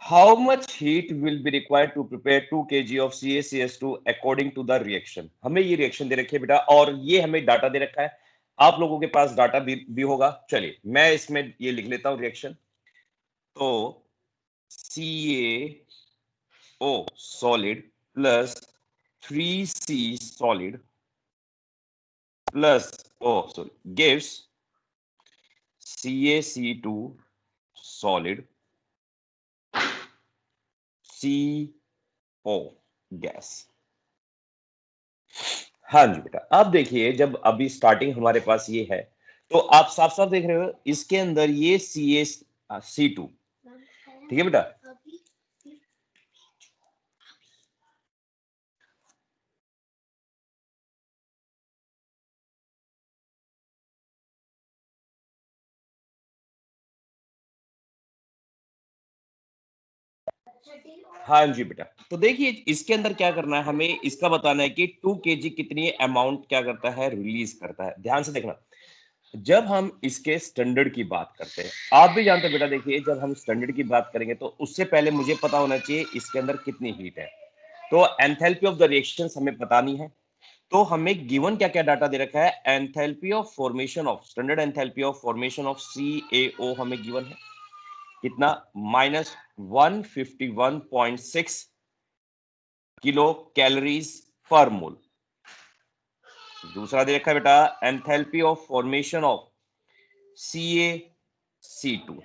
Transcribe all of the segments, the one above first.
How much heat will be required to prepare 2 kg of CaCS2 according to the reaction. हमें ये reaction दे रखी है बेटा और ये हमें डाटा दे रखा है। आप लोगों के पास डाटा भी होगा। चलिए मैं इसमें ये लिख लेता हूं रिएक्शन। तो CaO solid plus 3C solid plus gives CaC2 solid CO gas. हाँ जी बेटा, अब देखिए जब अभी स्टार्टिंग हमारे पास ये है तो आप साफ साफ देख रहे हो इसके अंदर ये CaC2, ठीक है बेटा। हाँ जी बेटा, तो देखिए इसके अंदर क्या करना है, हमें इसका बताना है कि 2 kg कितनी अमाउंट क्या करता है, रिलीज करता है। ध्यान से देखना, जब हम इसके स्टैंडर्ड की बात करते हैं, आप भी जानते हैं बेटा, देखिए जब हम स्टैंडर्ड की बात करेंगे तो उससे पहले मुझे पता होना चाहिए इसके अंदर कितनी हीट है। तो एंथैल्पी ऑफ द रिएक्शंस हमें बतानी है। तो हमें गिवन क्या क्या डाटा दे रखा है, enthalpy of formation of standard enthalpy of formation of CaO हमें गिवन है कितना, -151.6 किलो कैलोरीज पर मोल। दूसरा दे रखा है बेटा enthalpy of formation of CaC2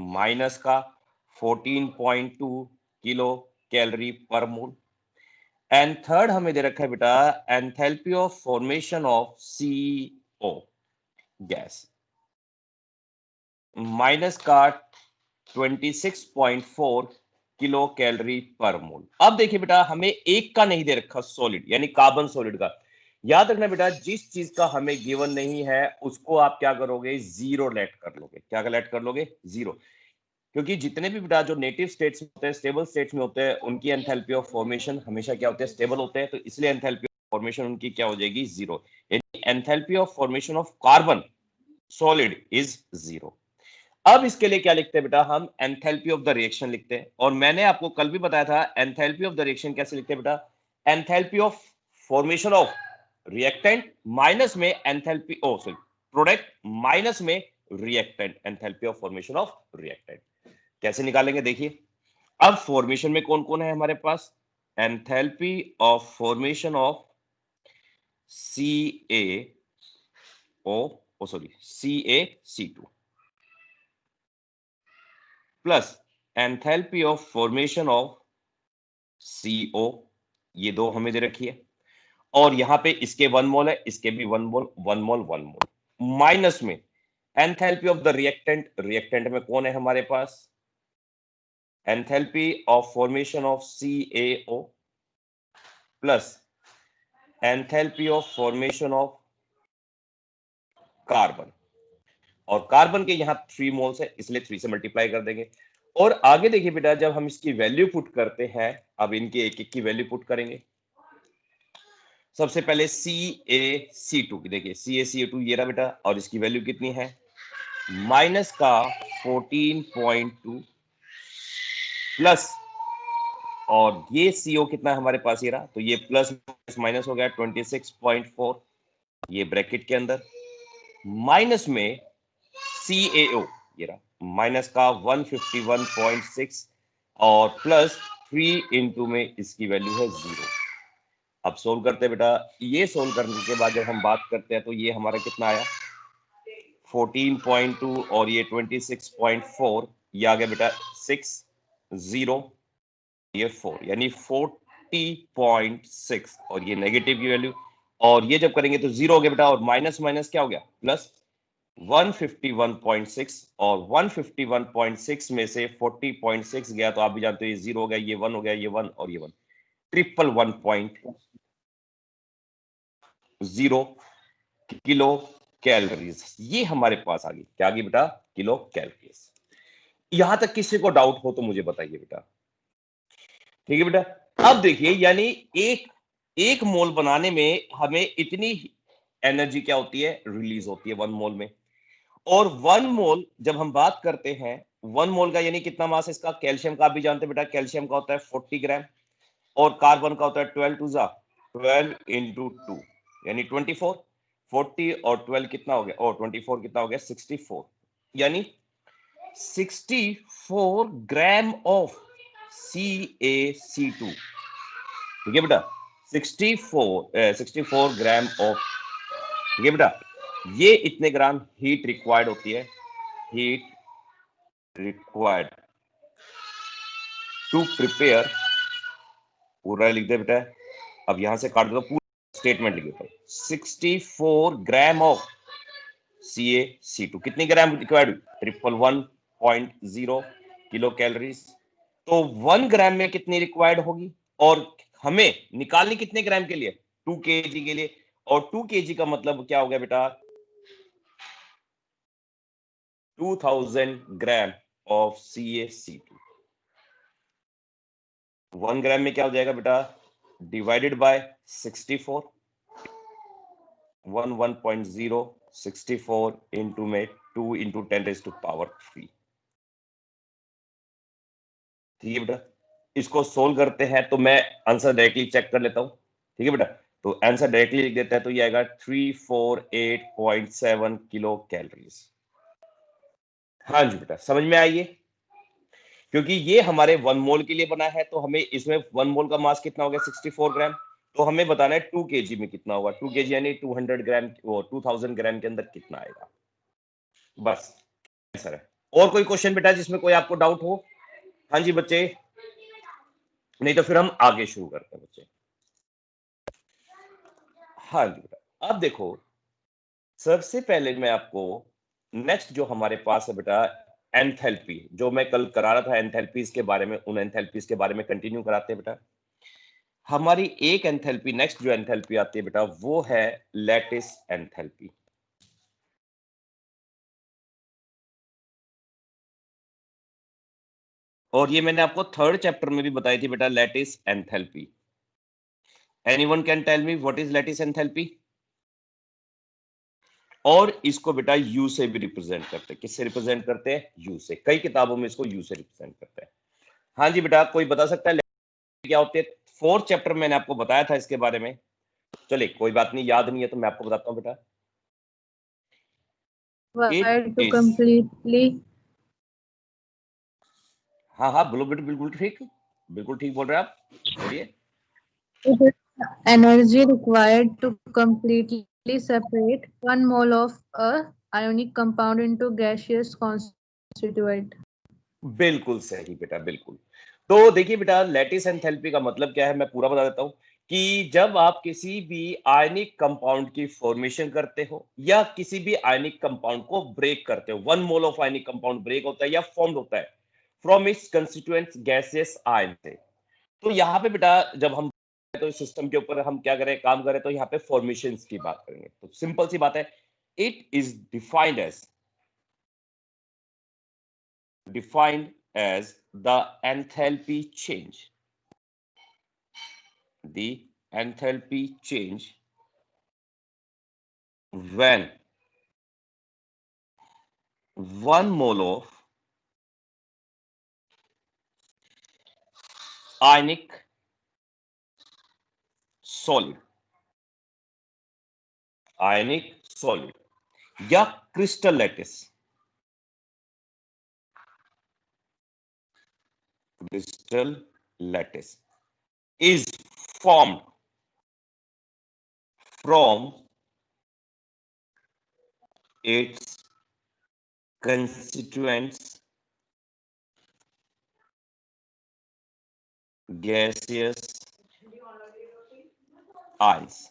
minus का 14.2 किलो कैलोरी पर मोल। एंड थर्ड हमें दे रखा है बेटा enthalpy of formation of CO gas minus का 26.4 किलो कैलोरी पर मोल। अब देखिए बेटा हमें एक का नहीं दे रखा सॉलिड यानी कार्बन सॉलिड का। याद रखना बेटा जिस चीज का हमें गिवन नहीं है उसको आप क्या करोगे, जीरो लेट कर लोगे। क्या लेट कर लोगे, जीरो। क्योंकि जितने भी बेटा जो नेटिव स्टेट्स होते हैं, स्टेबल स्टेट्स में होते हैं, उनकी एंथैल्पी ऑफ फॉर्मेशन हमेशा क्या होते हैं, स्टेबल होते हैं। तो इसलिए एंथैल्पी ऑफ फॉर्मेशन उनकी क्या हो जाएगी, जीरो। यानी enthalpy of formation of carbon solid is zero. अब इसके लिए क्या लिखते हैं बेटा, हम एंथैल्पी ऑफ द रिएक्शन लिखते हैं। और मैंने आपको कल भी बताया था एंथैल्पी ऑफ द रिएक्शन कैसे लिखते हैं बेटा, enthalpy of formation of reactant minus में एंथैल्पी सॉरी प्रोडक्ट माइनस में reactant, enthalpy of formation of reactant. कैसे निकालेंगे देखिए। अब फॉर्मेशन में कौन कौन है हमारे पास, enthalpy of formation of CaC2 plus enthalpy of formation of CO, ये दो हमें दे रखी है। और यहां पे इसके 1 मोल है, इसके भी 1 मोल 1 मोल 1 मोल। माइनस में enthalpy of the reactant, reactant में कौन है हमारे पास, enthalpy of formation of CaO plus enthalpy of formation of carbon. और कार्बन के यहां 3 मोल्स है इसलिए 3 से मल्टीप्लाई कर देंगे। और आगे देखिए बेटा जब हम इसकी वैल्यू पुट करते हैं, अब इनके एक एक की वैल्यू पुट करेंगे। सबसे पहले CaC2 की देखिए, CaCO2 ये रहा बेटा, और इसकी वैल्यू कितनी है, माइनस का 14.2 प्लस, और ये CO कितना है हमारे पास, ये रहा, तो ये प्लस माइनस हो गया 26.4, ये ब्रैकेट के अंदर, माइनस में CaO ये रहा, माइनस का 151.6 और प्लस 3 इंटू में इसकी वैल्यू है 0। अब सोल्व करते हैं बेटा, ये सोल्व करने के बाद जब हम बात करते हैं तो ये हमारा कितना आया 14.2 और ये 26.4, ये आ गया बेटा 6 0 ये 4 यानी 40.6 और ये नेगेटिव की वैल्यू। और ये जब करेंगे तो 0 हो गया बेटा, और माइनस माइनस क्या हो गया, प्लस 151.6 और 151.6 में से 40.6 गया तो आप भी जानते हो ये 0 हो गया, ये 1 हो गया, ये 1 और ये 1, 111.0 किलो कैलोरीज। ये हमारे पास आ गई, क्या आ गई बेटा, किलो कैलोरीज। यहां तक किसी को डाउट हो तो मुझे बताइए बेटा, ठीक है बेटा। अब देखिए यानी एक एक मोल बनाने में हमें इतनी एनर्जी क्या होती है, रिलीज होती है 1 मोल में। और 1 मोल जब हम बात करते हैं 1 मोल का यानी कितना मास है इसका, कैल्शियम का आप भी जानते हैं बेटा, कैल्शियम का होता है 40 ग्राम और कार्बन का होता है 12 टू जा 12 इंटू 2 यानी 24, 40 और 12 कितना हो गया, और 24 कितना हो गया 64, यानी 64 ग्राम ऑफ CaC2। ठीक है बेटा, 64 ग्राम ऑफ, ठीक है बेटा, ये इतने ग्राम हीट रिक्वायर्ड होती है, हीट रिक्वायर्ड टू प्रिपेयर, पूरा लिख दे बेटा, अब यहां से काट दो, पूरा स्टेटमेंट लिख दो, 64 ग्राम ऑफ CaC2 कितनी ग्राम रिक्वायर्ड, 111.0 किलो कैलोरीज। तो 1 ग्राम में कितनी रिक्वायर्ड होगी, और हमें निकालनी कितने ग्राम के लिए, 2 kg के लिए, और 2 kg का मतलब क्या हो गया बेटा, 2000 ग्राम ऑफ CaC2। 1 ग्राम में क्या हो जाएगा बेटा, डिवाइडेड बाय 64, 11.0 64 इंटू में 2 इंटू 10⁻³ ठीक है बेटा। इसको सोल्व करते हैं तो मैं आंसर डायरेक्टली चेक कर लेता हूं, ठीक है बेटा, तो आंसर डायरेक्टली लिख देता है, तो ये आएगा 348.7 किलो कैलोरीज। हाँ जी बेटा, समझ में आइए, क्योंकि ये हमारे 1 मोल के लिए बना है, तो हमें इसमें 1 मोल का मास कितना हो गया 64 ग्राम, तो हमें बताना है 2 kg में कितना होगा, 2 kg यानी 200 ग्राम, 2000 ग्राम के अंदर कितना आएगा, बस आंसर है। और कोई क्वेश्चन बेटा जिसमें कोई आपको डाउट हो? हाँ जी बच्चे, नहीं तो फिर हम आगे शुरू करते हैं बच्चे। हाँ जी बेटा, अब देखो, सबसे पहले मैं आपको नेक्स्ट जो हमारे पास है बेटा, एंथैल्पी, जो मैं कल करा रहा था एंथैल्पीज के बारे में, उन एंथैल्पीज के बारे में कंटिन्यू कराते हैं बेटा। हमारी एक एंथैल्पी, नेक्स्ट जो एंथैल्पी आती है बेटा, वो है लैटिस एंथैल्पी। और ये मैंने आपको 3rd चैप्टर में भी बताई थी बेटा, lattice enthalpy. Anyone can tell me what is lattice enthalpy? और इसको बेटा यू से भी रिप्रेजेंट करते हैं, किससे रिप्रेजेंट करते हैं, यू से, कई किताबों में इसको यू से रिप्रेजेंट करते हैं। हाँ जी बेटा, कोई बता सकता है क्या होती है? 4th चैप्टर मैंने आपको बताया था इसके बारे में, चलिए कोई बात नहीं, याद नहीं है तो मैं आपको बताता हूं बेटा। Required to completely हाँ हाँ बोलो बेटा, बिल्कुल ठीक, बिल्कुल ठीक बोल रहे हैं आप, बोलिए। energy required to completely separate 1 mole of a ionic compound into gaseous constituent. बिल्कुल सही बेटा, बिल्कुल। तो देखिए बेटा, लैटिस एंथैल्पी का मतलब क्या है, मैं पूरा बता देता हूं, कि जब आप किसी भी आयनिक कंपाउंड की फॉर्मेशन करते हो या किसी भी आयनिक कंपाउंड को ब्रेक करते हो, 1 mole of ionic compound break होता है या फॉर्म होता है from its constituents gaseous ion से। तो यहाँ पे बेटा जब हम तो सिस्टम के ऊपर हम क्या करें, काम करें, तो यहाँ पे फॉर्मेशंस की बात करेंगे, तो सिंपल सी बात है, it is defined as the enthalpy change, the enthalpy change when 1 mole of ionic solid या crystal lattice is formed from its constituents gaseous ions।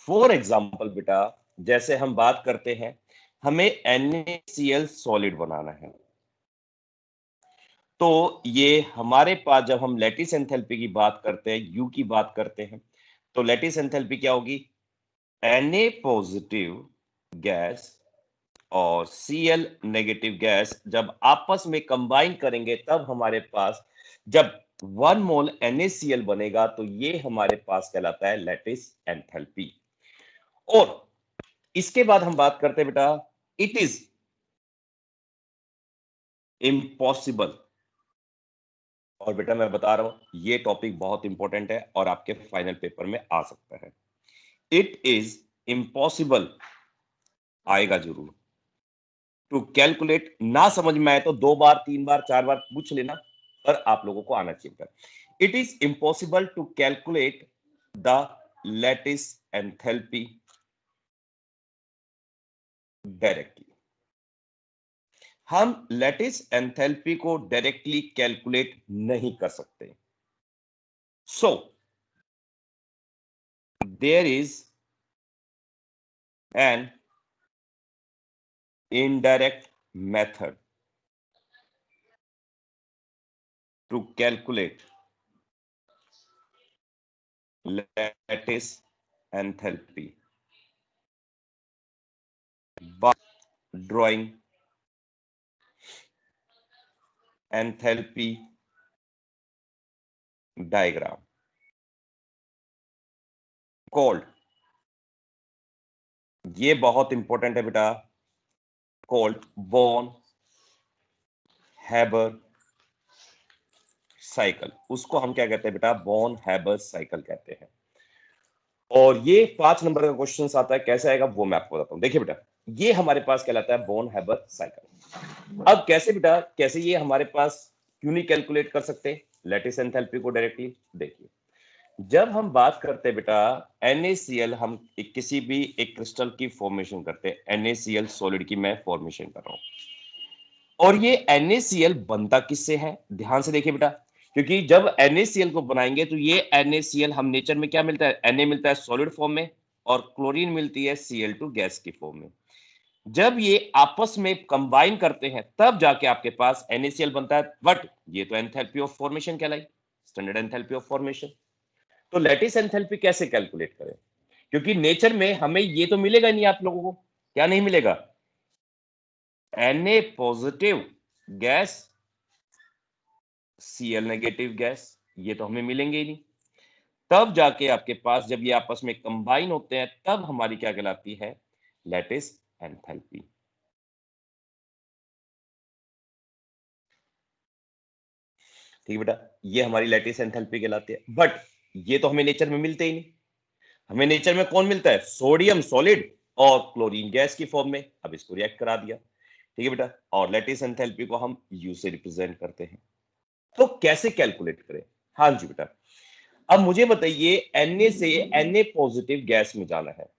For example बेटा, जैसे हम बात करते हैं, हमें NaCl सॉलिड बनाना है, तो ये हमारे पास जब हम लैटिस एंथैल्पी की बात करते हैं, यू की बात करते हैं, तो लैटिस एंथैल्पी क्या होगी, Na पॉजिटिव गैस और Cl नेगेटिव गैस जब आपस में कंबाइन करेंगे, तब हमारे पास जब 1 मोल NaCl बनेगा, तो ये हमारे पास कहलाता है लैटिस एंथैल्पी। और इसके बाद हम बात करते हैं बेटा, इट इज इम्पॉसिबल। और बेटा मैं बता रहा हूं ये टॉपिक बहुत इंपॉर्टेंट है और आपके फाइनल पेपर में आ सकता है। इट इज इम्पॉसिबल आएगा जरूर। टू कैलकुलेट, ना समझ में आए तो 2 बार 3 बार 4 बार पूछ लेना, पर आप लोगों को आना चाहिए। It is impossible to calculate the lattice enthalpy directly. हम लैटिस एंथैल्पी को डायरेक्टली कैलकुलेट नहीं कर सकते। So there is an indirect method to calculate lattice enthalpy by drawing enthalpy diagram called, ये बहुत इंपॉर्टेंट है बेटा, called Born-Haber साइकिल। उसको हम क्या कहते हैं बेटा, बॉर्न-हैबर साइकिल कहते हैं। और ये 5 नंबर का क्वेश्चन आता है, कैसे आएगा वो मैं आपको बताता हूं। देखिए बेटा, ये हमारे पास कहलाता है बॉर्न-हैबर साइकिल। अब कैसे बेटा, कैसे ये हमारे पास क्यों नहीं कैलकुलेट कर सकते लैटिस एंथैल्पी को डायरेक्टली? देखिए, जब हम बात करते हैं बेटा NaCl, हम किसी भी एक क्रिस्टल की फॉर्मेशन करते हैं, NaCl सॉलिड की मैं फॉर्मेशन कर रहा हूं। और ये NaCl बनता किससे है? ध्यान से देखिए बेटा, क्योंकि जब NaCl को बनाएंगे तो ये NaCl हम नेचर में क्या मिलता है, Na मिलता है सॉलिड फॉर्म में और क्लोरीन मिलती है Cl2 गैस की फॉर्म में। जब ये आपस में कंबाइन करते हैं तब जाके आपके पास NaCl बनता है। बट ये तो एंथैल्पी ऑफ फॉर्मेशन कहलाई, स्टैंडर्ड एंथैल्पी ऑफ फॉर्मेशन। तो लैटिस एंथैल्पी कैसे कैलकुलेट करें? क्योंकि नेचर में हमें ये तो मिलेगा नहीं आप लोगों को, क्या नहीं मिलेगा? Na positive gas, Cl negative gas, ये तो हमें मिलेंगे ही नहीं। तब जाके आपके पास जब ये आपस में कंबाइन होते हैं तब हमारी क्या कहलाती है, लैटिस एंथैल्पी। ठीक है बेटा, ये हमारी लैटिस एंथैल्पी कहलाती है। बट ये तो हमें नेचर में मिलते ही नहीं। हमें नेचर में कौन मिलता है? सोडियम सॉलिड और क्लोरीन गैस की फॉर्म में। अब इसको रिएक्ट करा दिया, ठीक है बेटा, और लैटिस एंथैल्पी को हम U से रिप्रेजेंट करते हैं। तो कैसे कैलकुलेट करें? हाँ जी बेटा, अब मुझे बताइए, Na से Na पॉजिटिव गैस में जाना है।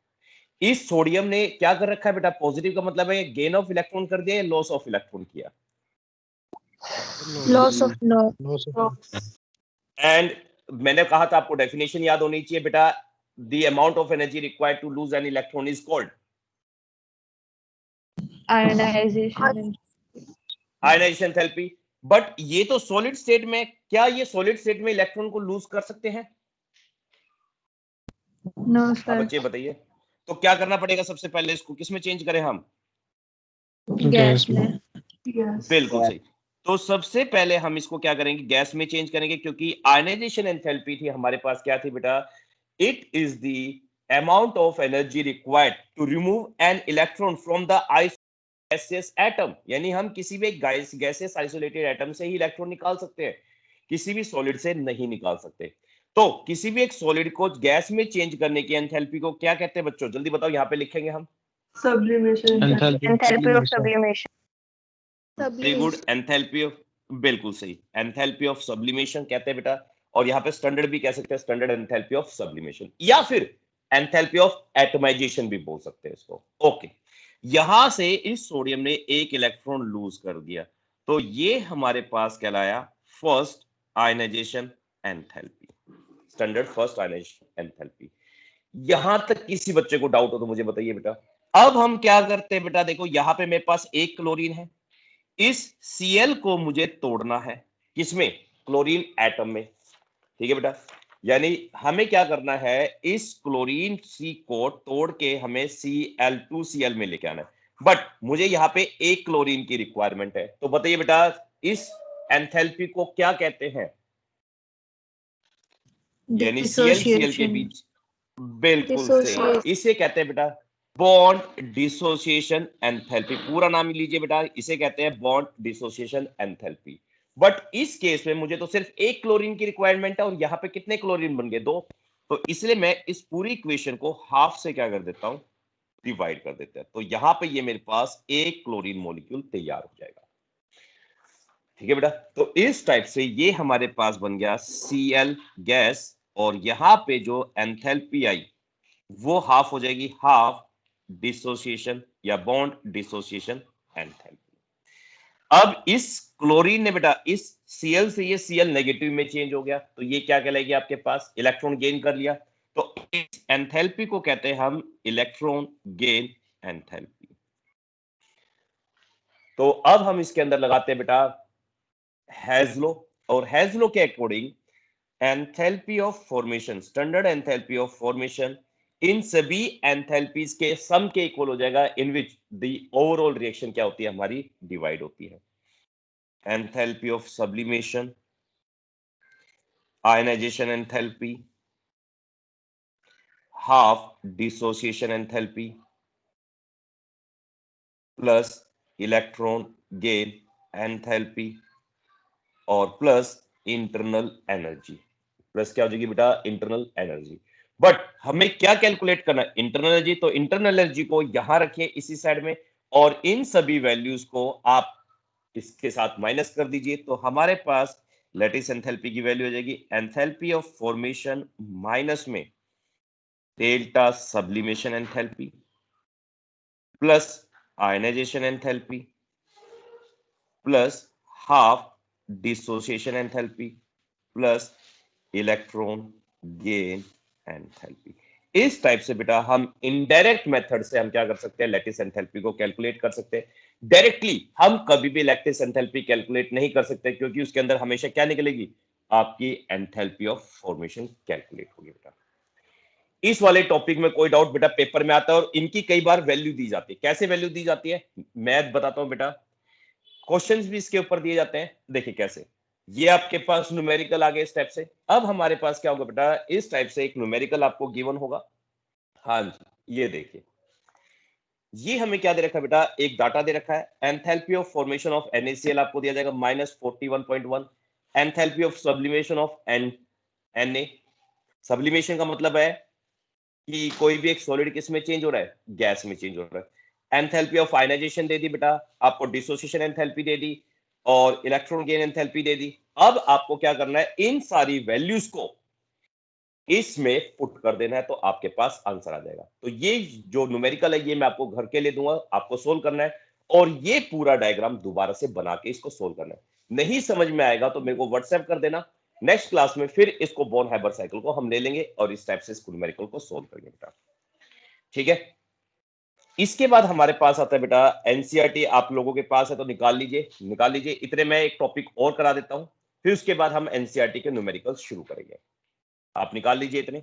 इस सोडियम ने क्या कर रखा है बेटा? पॉजिटिव का मतलब है गेन ऑफ इलेक्ट्रॉन कर दिया या लॉस ऑफ इलेक्ट्रॉन किया? Loss of no. एंड मैंने कहा था आपको डेफिनेशन याद होनी चाहिए बेटा, the amount of energy required to lose an electron is called Ionization. Ionisation enthalpy. But ये तो सॉलिड स्टेट में, क्या ये सॉलिड स्टेट में इलेक्ट्रॉन को लूज कर सकते हैं? No, हाँ sir. बच्चे बताइए, तो क्या करना पड़ेगा? सबसे पहले इसको किस में चेंज करें हम? Gas में. बिल्कुल सही। तो सबसे पहले हम इसको क्या करेंगे? गैस में चेंज करेंगे, क्योंकि आयनाइजेशन एंथैल्पी थी हमारे पास, क्या थी बेटा? It is the amount of energy required to remove an electron from the gaseous atom. यानी हम किसी भी गैसियस आइसोलेटेड एटम से ही इलेक्ट्रॉन निकाल सकते हैं, किसी भी सॉलिड से नहीं निकाल सकते। तो किसी भी एक सॉलिड को गैस में चेंज करने की एंथैल्पी को क्या कहते हैं बच्चों? जल्दी बताओ, यहां पे लिखेंगे हम। Sublimation. Enthalpy of sublimation. Very good, enthalpy of, बिल्कुल सही, एंथैल्पी ऑफ सब्लिमेशन कहते हैं बेटा। और यहां पे स्टैंडर्ड भी कह सकते हैं, स्टैंडर्ड एंथैल्पी ऑफ सब्लिमेशन, या फिर एंथैल्पी ऑफ एटमाइजेशन भी बोल सकते हैं इसको। ओके, यहां से इस सोडियम ने एक इलेक्ट्रॉन लूज कर दिया, तो ये हमारे पास कहलाया first ionization enthalpy, standard first ionization enthalpy. यहां तक किसी बच्चे को डाउट हो तो मुझे बताइए बेटा। अब हम क्या करते हैं बेटा, देखो यहां पे मेरे पास एक क्लोरीन है, इस Cl को मुझे तोड़ना है, किसमें? क्लोरीन एटम में। ठीक है बेटा, यानी हमें क्या करना है, इस क्लोरीन C को तोड़ के हमें Cl2Cl में लेके आना है। बट मुझे यहां पे एक क्लोरीन की रिक्वायरमेंट है, तो बताइए बेटा इस एंथैल्पी को क्या कहते हैं? यानी Cl Cl के बीच, बिल्कुल सही, इसे कहते हैं बेटा बॉन्ड डिसोसिएशन एंथैल्पी, पूरा नाम लीजिए बेटा, इसे कहते हैं बॉन्ड डिसोसिएशन एंथैल्पी। बट इस केस में मुझे तो सिर्फ एक क्लोरीन की रिक्वायरमेंट है और यहाँ पे कितने क्लोरीन बन गए, 2। तो इसलिए मैं इस पूरी इक्वेशन को हाफ से क्या कर देता हूं, डिवाइड कर देते हैं। तो यहाँ पे ये मेरे पास एक क्लोरीन मॉलिक्यूल तैयार हो जाएगा। ठीक है बेटा, तो इस टाइप से ये हमारे पास बन गया Cl गैस, और यहाँ पे जो एंथैल्पी आई वो हाफ हो जाएगी, हाफ डिसोसिएशन या बॉन्ड डिसोसिएशन एंथैल्पी। अब इस क्लोरीन ने बेटा इस Cl से ये Cl नेगेटिव में चेंज हो गया, तो ये क्या कहलाएगी, आपके पास इलेक्ट्रॉन गेन कर लिया। तो इस एंथैल्पी को कहते हैं हम इलेक्ट्रॉन गेन एंथैल्पी। तो अब हम इसके अंदर लगाते हैं बेटा हैजलो, और हैजलो के according enthalpy of formation, standard enthalpy of formation इन सभी एंथैल्पीज के सम के इक्वल हो जाएगा, in which the overall reaction क्या होती है हमारी, डिवाइड होती है। Enthalpy of sublimation, ionisation enthalpy, half dissociation enthalpy plus electron gain enthalpy और प्लस इंटरनल एनर्जी, प्लस क्या हो जाएगी बेटा, इंटरनल एनर्जी। बट हमें क्या कैलकुलेट करना है, इंटरनल एनर्जी। तो इंटरनल एनर्जी को यहां रखिए इसी साइड में, और इन सभी वैल्यूज को आप इसके साथ माइनस कर दीजिए, तो हमारे पास लैटिस एंथैल्पी की वैल्यू हो जाएगी एंथैल्पी ऑफ फॉर्मेशन माइनस में delta sublimation enthalpy plus ionisation enthalpy plus half dissociation enthalpy plus electron gain enthalpy. इस टाइप से बेटा हम इनडायरेक्ट मेथड से हम क्या कर सकते हैं, लैटिस एंथैल्पी को कैलकुलेट कर सकते हैं। डायरेक्टली हम कभी भी लैटिस एंथैल्पी कैलकुलेट नहीं कर सकते, क्योंकि उसके अंदर हमेशा क्या निकलेगी, आपकी एंथैल्पी ऑफ फॉर्मेशन कैलकुलेट होगी बेटा। इस वाले टॉपिक में कोई डाउट बेटा पेपर में आता है, और इनकी कई बार वैल्यू दी जाती है। कैसे वैल्यू दी जाती है, मैं बताता हूं बेटा, क्वेश्चंस भी इसके ऊपर दिए जाते हैं। देखिए कैसे, ये आपके पास न्यूमेरिकल आ गए इस टाइप से। अब हमारे पास क्या होगा बेटा, इस टाइप से एक न्यूमेरिकल आपको गिवन होगा। हाँ जी, ये देखिए, ये हमें क्या दे रखा है बेटा, एक डाटा दे रखा है, enthalpy of formation of NaCl आपको दिया जाएगा -41.1, enthalpy of sublimation of Na। Sublimation का मतलब है कि कोई भी एक सॉलिड किस में चेंज हो रहा है, गैस में चेंज हो रहा है। एंथैल्पी ऑफ आयनाइजेशन दे दी बेटा, आपको डिसोसिएशन एंथैल्पी दे दी, और इलेक्ट्रॉन गेन एंथैल्पी दे दी। अब आपको क्या करना है, इन सारी वैल्यूज को इसमें पुट कर देना है, तो आपके पास आंसर आ जाएगा। तो ये जो न्यूमेरिकल है ये मैं आपको घर के लिए दूंगा, आपको सोल्व करना है, और ये पूरा डायग्राम दोबारा से बना के इसको सोल्व करना है। नहीं समझ में आएगा तो मेरे को व्हाट्सएप कर देना, नेक्स्ट क्लास में फिर इसको बोर्न हाइबर साइकिल को हम ले लेंगे और इस टाइप से इसको न्यूमेरिकल को सोल्व करेंगे बेटा। ठीक है, इसके बाद हमारे पास आता है बेटा एनसीईआरटी, आप लोगों के पास है तो निकाल लीजिए, निकाल लीजिए। इतने मैं एक टॉपिक और करा देता हूं, फिर उसके बाद हम एनसीईआरटी के न्यूमेरिकल शुरू करेंगे। आप निकाल लीजिए इतने।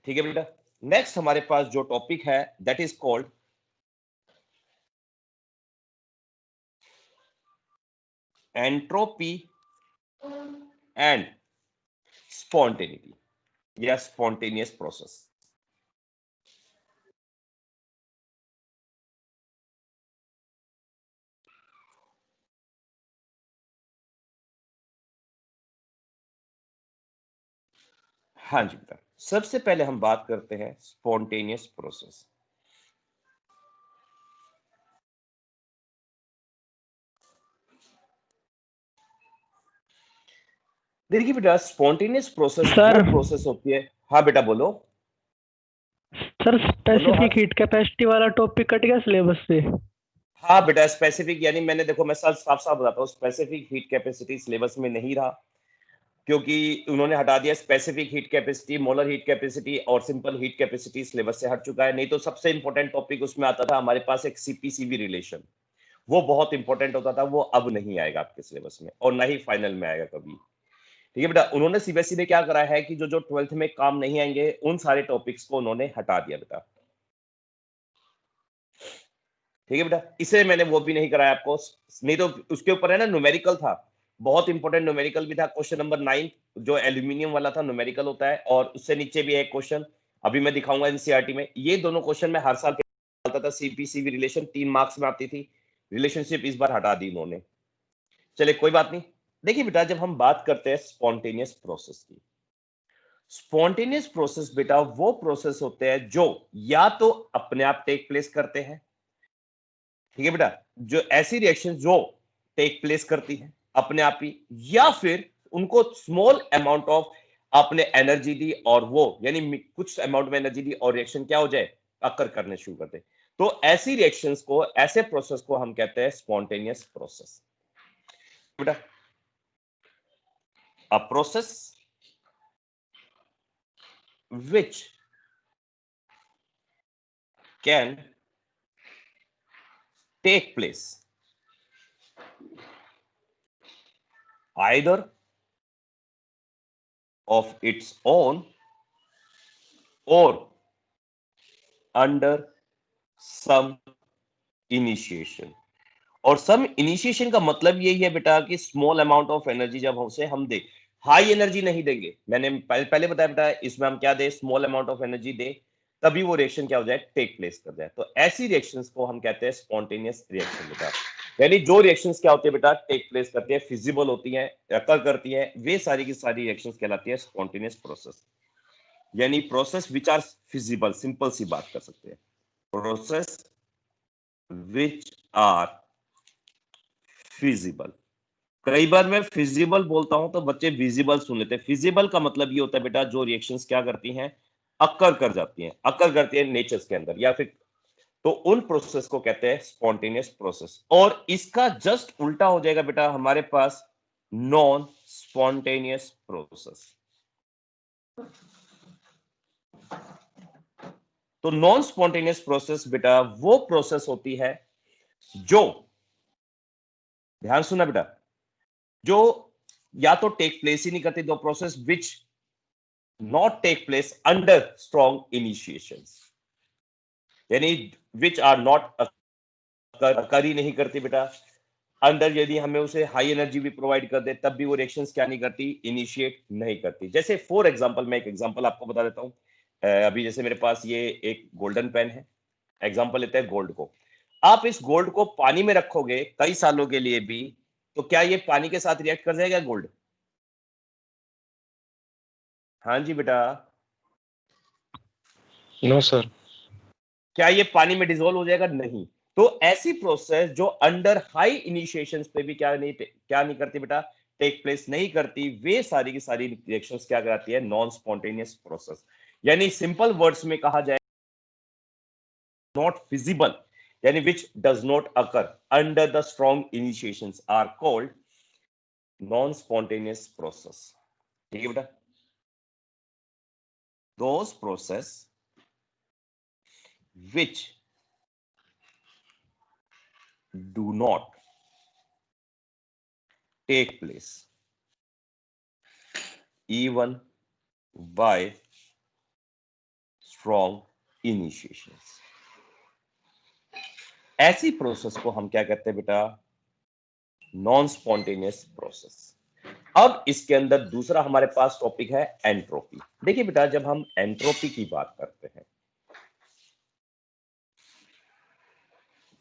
ठीक है बेटा, नेक्स्ट हमारे पास जो टॉपिक है that is called entropy and spontaneity या स्पॉन्टेनियस प्रोसेस। हाँ जी बेटा, सबसे पहले हम बात करते हैं स्पॉन्टेनियस प्रोसेस। देखिए बेटा, स्पॉन्टेनियस प्रोसेस वो सर प्रोसेस होती है। हाँ बेटा बोलो। सर बोलो स्पेसिफिक हाँ। हीट कैपेसिटी वाला टॉपिक कट गया सिलेबस से। हाँ बेटा, स्पेसिफिक यानी मैंने, देखो मैं साफ साफ बताता हूँ, स्पेसिफिक हीट कैपेसिटी सिलेबस में नहीं रहा, क्योंकि उन्होंने हटा दिया। Specific heat capacity, molar heat capacity और सिंपल हीट कैपेसिटी सिलेबस से हट चुका है। नहीं तो सबसे इंपॉर्टेंट टॉपिक उसमें आता था हमारे पास एक CP-CV रिलेशन, वो बहुत इंपॉर्टेंट होता था, वो अब नहीं आएगा आपके सिलेबस में और ना ही फाइनल में आएगा कभी। ठीक है बेटा, उन्होंने सीबीएसई ने क्या करा है कि जो जो 12th में काम नहीं आएंगे उन सारे टॉपिक्स को उन्होंने हटा दिया बेटा। ठीक है बेटा, इसे मैंने वो भी नहीं कराया आपको, नहीं तो उसके ऊपर है ना न्यूमेरिकल था, बहुत इंपॉर्टेंट न्यूमेरिकल भी था। क्वेश्चन नंबर 9 जो एल्यूमिनियम वाला था न्यूमेरिकल होता है, और उससे नीचे भी एक क्वेश्चन अभी मैं दिखाऊंगा एनसीईआरटी में। ये दोनों क्वेश्चन में हर साल डालता था, सीपीसीबी रिलेशन 3 मार्क्स में आती थी। रिलेशनशिप इस बार हटा दी इन्होंने, चलिए कोई बात नहीं। देखिए बेटा, जब हम बात करते हैं स्पॉन्टेनियस प्रोसेस की, स्पॉन्टेनियस प्रोसेस बेटा वो प्रोसेस होते हैं जो या तो अपने आप टेक प्लेस करते हैं, ठीक है बेटा, जो ऐसी रिएक्शन जो टेक प्लेस करती है अपने आप ही, या फिर उनको स्मॉल अमाउंट ऑफ आपने एनर्जी दी और वो यानी कुछ अमाउंट में एनर्जी दी और रिएक्शन क्या हो जाए, अकर करने शुरू कर दे। तो ऐसी रिएक्शंस को, ऐसे प्रोसेस को हम कहते हैं स्पॉन्टेनियस प्रोसेस बेटा। A process which can take place either of its own or under some initiation। और सम इनिशिएशन का मतलब यही है बेटा कि स्मॉल अमाउंट ऑफ एनर्जी जब उसे हम दे, हाई एनर्जी नहीं देंगे, मैंने पहले बताया बेटा, इसमें हम क्या दे, स्मॉल अमाउंट ऑफ एनर्जी दे, तभी वो रिएक्शन क्या हो जाए, टेक प्लेस कर जाए। तो ऐसी रिएक्शंस को हम कहते हैं स्पॉन्टेनियस रिएक्शन बेटा। यानी जो रिएक्शंस क्या होती है बेटा, टेक प्लेस करती है, फिजिबल होती है, अकर करती है, वे सारी की सारी रिएक्शंस कहलाती है स्पॉन्टेनियस प्रोसेस। यानी process which are feasible, simple सी बात कर सकते हैं, प्रोसेस विच आर फिजिबल। कई बार मैं फिजिबल बोलता हूं तो बच्चे विजिबल सुन लेते हैं। फिजिबल का मतलब ये होता है बेटा, जो रिएक्शंस क्या करती हैं, अकर कर जाती हैं, अकर करती है नेचर्स के अंदर या फिर, तो उन प्रोसेस को कहते हैं स्पॉन्टेनियस प्रोसेस। और इसका जस्ट उल्टा हो जाएगा बेटा हमारे पास नॉन स्पॉन्टेनियस प्रोसेस। तो नॉन स्पॉन्टेनियस प्रोसेस बेटा वो प्रोसेस होती है जो, ध्यान सुना बेटा, जो या तो टेक प्लेस ही नहीं करती, those process which not take place under strong initiations, यानी विच आर नॉट अकर ही नहीं करती बेटा अंदर, यदि हमें उसे हाई एनर्जी भी प्रोवाइड कर दे तब भी वो रिएक्शंस क्या नहीं करती, इनिशिएट नहीं करती। जैसे फॉर एग्जांपल, मैं एक एग्जांपल आपको बता देता हूं। अभी जैसे मेरे पास ये एक गोल्डन पेन है, एग्जांपल लेते हैं गोल्ड को। आप इस गोल्ड को पानी में रखोगे कई सालों के लिए भी, तो क्या ये पानी के साथ रिएक्ट कर जाएगा गोल्ड? हाँ जी बेटा, नो सर। क्या ये पानी में डिसॉल्व हो जाएगा? नहीं। तो ऐसी प्रोसेस जो अंडर हाई इनिशिएशंस पे भी क्या नहीं करती बेटा, टेक प्लेस नहीं करती, वे सारी की सारी रिएक्शंस क्या कराती है, नॉन स्पॉन्टेनियस प्रोसेस। यानी सिंपल वर्ड्स में कहा जाए, नॉट फिजिबल, यानी which does not occur under the strong initiations are called non spontaneous process. ठीक है बेटा, those process which do not take place even by strong initiations। ऐसी process को हम क्या कहते हैं बेटा, नॉन स्पॉन्टेनियस प्रोसेस। अब इसके अंदर दूसरा हमारे पास टॉपिक है एंट्रोपी। देखिए बेटा, जब हम एंट्रोपी की बात करते हैं,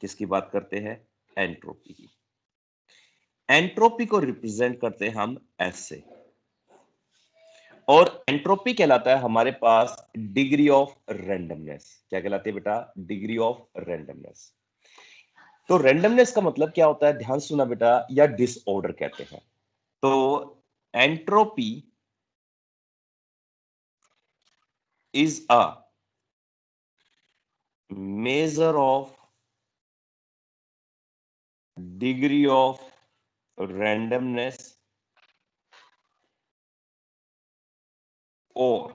किसकी बात करते हैं, एंट्रोपी की। एंट्रोपी को रिप्रेजेंट करते हैं हम ऐसे, और एंट्रोपी कहलाता है हमारे पास डिग्री ऑफ रैंडमनेस। क्या कहलाती है बेटा, डिग्री ऑफ रैंडमनेस। तो रैंडमनेस का मतलब क्या होता है, ध्यान सुना बेटा, या डिसऑर्डर कहते हैं। तो entropy is a measure of degree of randomness और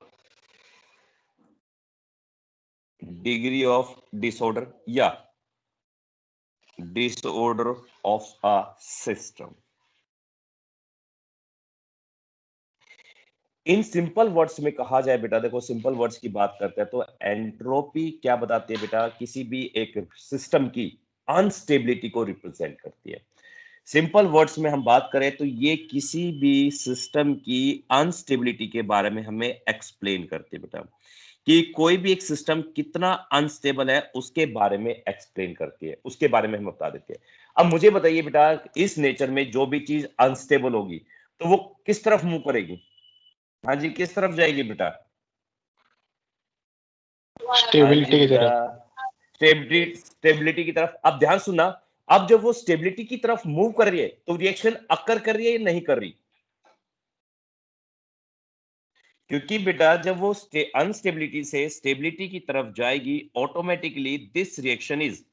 डिग्री ऑफ डिसऑर्डर या disorder of a system. In simple words में कहा जाए बेटा, देखो सिंपल वर्ड्स की बात करते हैं तो एंट्रोपी क्या बताती है बेटा, किसी भी एक सिस्टम की अनस्टेबिलिटी को रिप्रेजेंट करती है। सिंपल वर्ड्स में हम बात करें तो ये किसी भी सिस्टम की अनस्टेबिलिटी के बारे में हमें एक्सप्लेन करती है बेटा। कि कोई भी एक सिस्टम कितना अनस्टेबल है उसके बारे में एक्सप्लेन करती है, उसके बारे में हमें बता देती है। अब मुझे बताइए बेटा, इस नेचर में जो भी चीज अनस्टेबल होगी तो वो किस तरफ मूव करेगी? हाँ जी, किस तरफ जाएगी बेटा? स्टेबिलिटी की तरफ। स्टेबिलिटी की तरफ। अब ध्यान सुनना, अब जब वो स्टेबिलिटी की तरफ मूव कर रही है तो रिएक्शन अकर कर रही है या नहीं कर रही? क्योंकि बेटा जब वो अनस्टेबिलिटी से स्टेबिलिटी की तरफ जाएगी, automatically this reaction is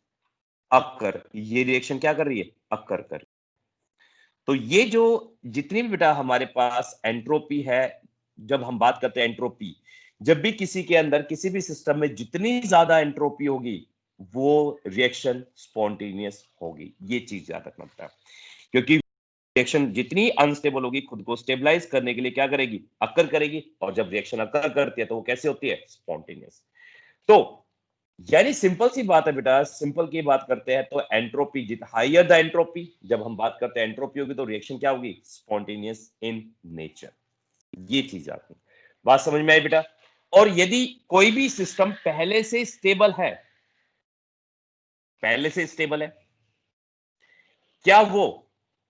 occur. ये रिएक्शन क्या कर रही है? अकर कर। तो ये जो जितनी भी बेटा हमारे पास एंट्रोपी है, जब हम बात करते हैं एंट्रोपी, जब भी किसी के अंदर किसी भी सिस्टम में जितनी ज्यादा एंट्रोपी होगी वो रिएक्शन स्पॉन्टेनियस होगी। ये चीज याद रखना बेटा, क्योंकि रिएक्शन जितनी अनस्टेबल होगी खुद को स्टेबलाइज करने के लिए क्या करेगी? अकर करेगी। और जब रिएक्शन अकर करती है तो वो कैसे होती है? स्पॉन्टेनियस। तो यानी सिंपल सी बात है बेटा, सिंपल की बात करते हैं तो एंट्रोपी, जित हाइयर द एंट्रोपी, जब हम बात करते हैं एंट्रोपी होगी तो रिएक्शन क्या होगी? Spontaneous in nature. ये चीज आपकी बात समझ में आई बेटा? और यदि कोई भी सिस्टम पहले से स्टेबल है, पहले से स्टेबल है, क्या वो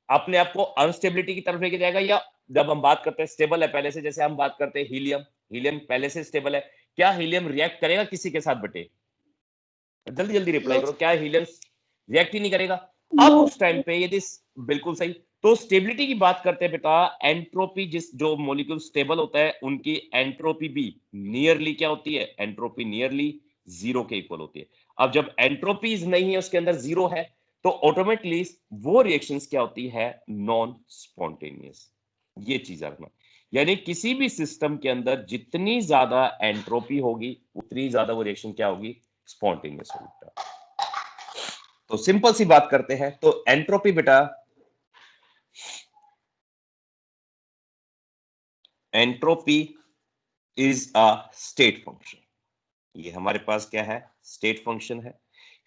अपने आप को अनस्टेबिलिटी की तरफ लेके जाएगा? या जब हम बात करते हैं स्टेबल है पहले से, जैसे हम बात करते हैं हीलियम, हीलियम पहले से स्टेबल है, क्या हीलियम रिएक्ट करेगा किसी के साथ बेटे? जल्दी जल्दी रिप्लाई करो, क्या हीलियम रिएक्ट ही नहीं करेगा? अब उस टाइम पे यदि बिल्कुल सही, तो स्टेबिलिटी की बात करते हैं बेटा, एंट्रोपी जिस जो मॉलिक्यूल स्टेबल होता है उनकी एंट्रोपी भी नियरली क्या होती है? एंट्रोपी नियरली जीरो के इक्वल होती है। अब जब एंट्रोपीज नहीं है, उसके अंदर जीरो है, तो ऑटोमेटिकली वो रिएक्शंस क्या होती है? Non spontaneous. ये चीज रखना, यानी किसी भी सिस्टम के अंदर जितनी ज्यादा एंट्रोपी होगी उतनी ज्यादा वो रिएक्शन क्या होगी? स्पॉन्टेनियस होगी। तो सिंपल सी बात करते हैं, तो एंट्रोपी बेटा, entropy is a state function. ये हमारे पास क्या है? स्टेट फंक्शन है।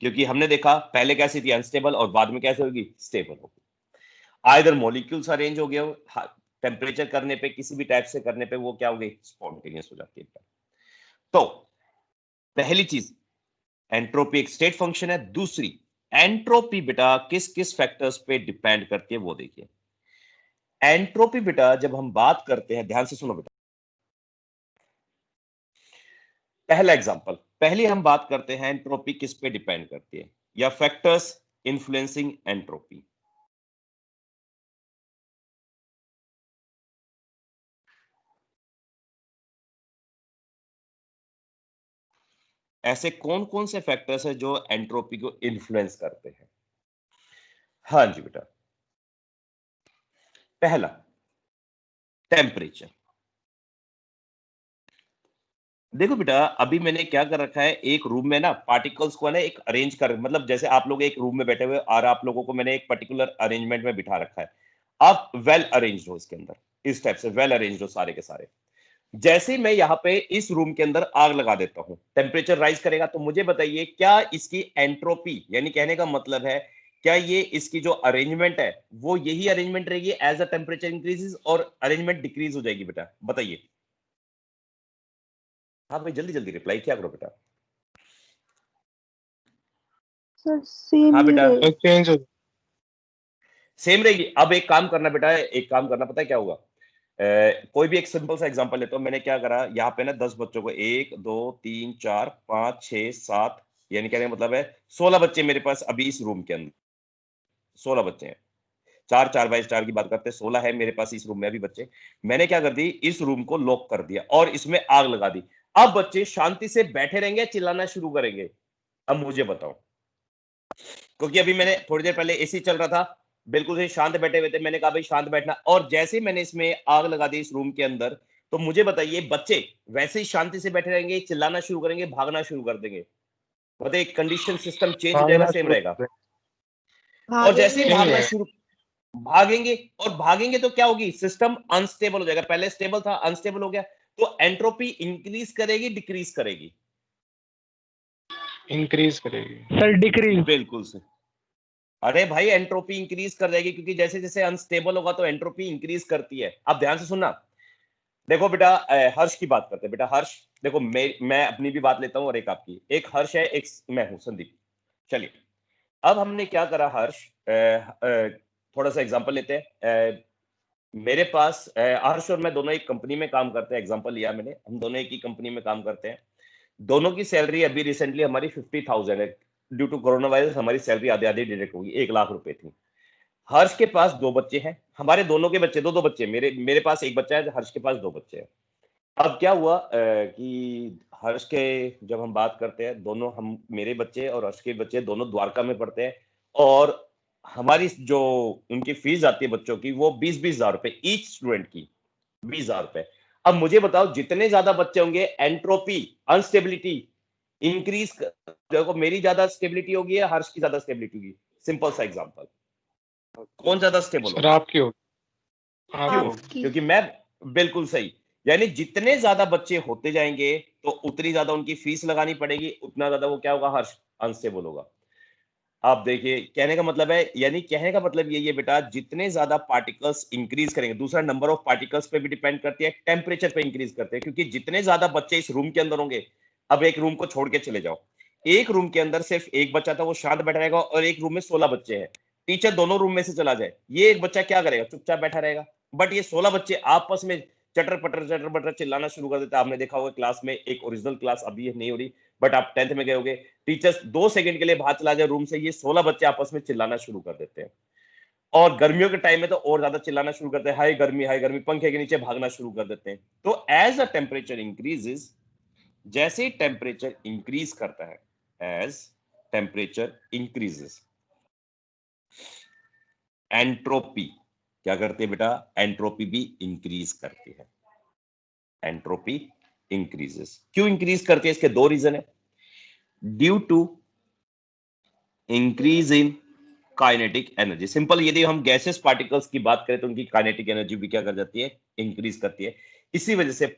क्योंकि हमने देखा पहले कैसी थी? अनस्टेबल, और बाद में कैसे होगी? स्टेबल होगी। आइदर मॉलिक्यूल्स अरेंज हो गए हो, टेम्परेचर करने पे, किसी भी टाइप से करने पे वो क्या हो गई? स्पॉन्टेनियस हो जाती है। तो पहली चीज, एंट्रोपी एक स्टेट फंक्शन है। दूसरी, एंट्रोपी बेटा किस किस फैक्टर्स पे डिपेंड करती है वो देखिए। एंट्रोपी बेटा जब हम बात करते हैं, ध्यान से सुनो बेटा, पहला एग्जांपल, पहले हम बात करते हैं एंट्रोपी किस पे डिपेंड करती है, या फैक्टर्स इन्फ्लुएंसिंग एंट्रोपी। ऐसे कौन कौन से फैक्टर्स हैं जो एंट्रोपी को इन्फ्लुएंस करते हैं? हाँ जी बेटा, पहला टेम्परेचर। देखो बेटा, अभी मैंने क्या कर रखा है, एक रूम में ना पार्टिकल्स को ना एक अरेंज कर, मतलब जैसे आप लोग एक रूम में बैठे हुए और आप लोगों को मैंने एक पर्टिकुलर अरेंजमेंट में बिठा रखा है, आप वेल अरेंज्ड हो इसके अंदर, इस टाइप से वेल अरेंज्ड हो सारे के सारे। जैसे मैं यहाँ पे इस रूम के अंदर आग लगा देता हूं, टेम्परेचर राइज करेगा। तो मुझे बताइए, क्या इसकी एंट्रोपी, यानी कहने का मतलब है, क्या ये इसकी जो अरेंजमेंट है वो यही अरेंजमेंट रहेगी एज अ टेम्परेचर इंक्रीजेस, और अरेंजमेंट डिक्रीज हो जाएगी बेटा? बताइए। हाँ भाई, जल्दी जल्दी रिप्लाई क्या करो बेटा। सर सेम हाँ ही बेटा, रहेगा। चेंज हो। सेम रहेगी। अब एक काम करना बेटा, एक काम करना, पता है क्या होगा? कोई भी एक सिंपल सा एग्जांपल लेता हूं। मैंने क्या करा, यहाँ पे ना 10 बच्चों को, 1 2 3 4 5 6 7, यानी कहने का मतलब है 16 बच्चे मेरे पास अभी इस रूम के अंदर, 16 बच्चे हैं। 4 4 बाई 4 की बात करते हैं, 16 है मेरे पास इस रूम में अभी बच्चे। मैंने क्या कर दी, इस रूम को लॉक कर दिया और इसमें आग लगा दी। अब बच्चे शांति से बैठे रहेंगे, चिल्लाना शुरू करेंगे? अब मुझे बताओ, क्योंकि अभी मैंने थोड़ी देर पहले एसी चल रहा था, बिल्कुल से शांत बैठे हुए थे, मैंने कहा भाई शांत बैठना, और जैसे ही मैंने इसमें आग लगा दी इस रूम के अंदर, तो मुझे बताइए बच्चे वैसे ही शांति से बैठे रहेंगे, चिल्लाना शुरू करेंगे, भागना शुरू कर देंगे? बताइए, कंडीशन सिस्टम चेंज हो जाएगा, भागना सेम शुरू रहेगा? कर और जैसे ही भागेंगे। भागना शुरू, भागेंगे, और भागेंगे तो क्या होगी? सिस्टम अनस्टेबल हो जाएगा। पहले स्टेबल था, अनस्टेबल हो गया, तो एंट्रोपी इंक्रीज करेगी डिक्रीज करेगी? इंक्रीज करेगी। Sir decrease. बिल्कुल से। अरे भाई, एंट्रोपी इंक्रीज कर जाएगी, क्योंकि जैसे जैसे अनस्टेबल होगा तो एंट्रोपी इंक्रीज करती है। अब ध्यान से सुनना, देखो बेटा, हर्ष की बात करते हैं। बेटा हर्ष, देखो मैं अपनी भी बात लेता हूँ और एक आपकी, एक हर्ष है, एक मैं हूँ संदीप। चलिए अब हमने क्या करा हर्ष, थोड़ा सा एग्जांपल लेते हैं। मेरे पास हर्ष और मैं दोनों एक कंपनी में काम करते हैं, एग्जांपल लिया मैंने, हम दोनों एक ही कंपनी में काम करते हैं। दोनों की सैलरी अभी रिसेंटली हमारी 50,000 है। ड्यू टू कोरोना वायरस हमारी सैलरी आधी आधी डिडक्ट होगी, 1 लाख रुपए थी। हर्ष के पास 2 बच्चे हैं, हमारे दोनों के बच्चे, दो बच्चे, मेरे पास एक बच्चा है, हर्ष के पास 2 बच्चे हैं। अब क्या हुआ कि हर्ष के जब हम बात करते हैं, दोनों हम, मेरे बच्चे और हर्ष के बच्चे दोनों द्वारका में पढ़ते हैं, और हमारी जो उनकी फीस आती है बच्चों की, वो 20-20 हजार रुपए ईच स्टूडेंट की, 20 हजार रुपए। अब मुझे बताओ, जितने ज्यादा बच्चे होंगे एंट्रोपी, अनस्टेबिलिटी इंक्रीज, देखो मेरी ज्यादा स्टेबिलिटी होगी या हर्ष की ज्यादा स्टेबिलिटी होगी? सिंपल सा एग्जांपल, कौन ज्यादा स्टेबल सर होगा? आपकी होगी, आपकी होगी। आपकी क्योंकि मैं, बिल्कुल सही, यानी जितने ज्यादा बच्चे होते जाएंगे तो उतनी ज्यादा उनकी फीस लगानी पड़ेगी, उतना ज्यादा वो क्या होगा हर्ष, अनस्टेबल होगा। आप देखिए कहने का मतलब है, यानी कहने का मतलब यही है बेटा, जितने ज्यादा पार्टिकल्स इंक्रीज करेंगे, दूसरा नंबर ऑफ पार्टिकल्स पे भी डिपेंड करती है, टेम्परेचर पे इंक्रीज करते हैं, क्योंकि जितने ज्यादा बच्चे इस रूम के अंदर होंगे, अब एक रूम को छोड़ के चले जाओ, एक रूम के अंदर सिर्फ एक बच्चा था, वो शांत बैठा रहेगा, और एक रूम में 16 बच्चे हैं, टीचर दोनों रूम में से चला जाए, ये एक बच्चा क्या करेगा? चुपचाप बैठा रहेगा। बट ये 16 बच्चे आपस में चटर पटर चिल्लाना शुरू कर देते हैं। आपने देखा होगा क्लास में, एक ओरिजिनल क्लास अभी नहीं हो रही, बट आप 10th में गए होगे, टीचर्स 2 सेकंड के लिए बाहर चला जाए रूम से, ये 16 बच्चे आपस में चिल्लाना शुरू कर देते हैं। और गर्मियों के टाइम में तो और ज्यादा चिल्लाना शुरू करते हैं, हाय गर्मी, पंखे के नीचे भागना शुरू कर देते हैं। तो एज द टेम्परेचर इंक्रीजेस, जैसे ही टेम्परेचर इंक्रीज करता है, एज टेम्परेचर इंक्रीजेस, एंट्रोपी क्या करती है बेटा? एंट्रोपी भी इंक्रीज करती है। एंट्रोपी इंक्रीजेस, क्यों इंक्रीज करती है? इसके 2 रीजन है। Due to increase in kinetic energy, simple, यदि हम गैसेस पार्टिकल्स की बात करें तो उनकी काइनेटिक एनर्जी भी क्या कर जाती है? इंक्रीज करती है। इसी वजह से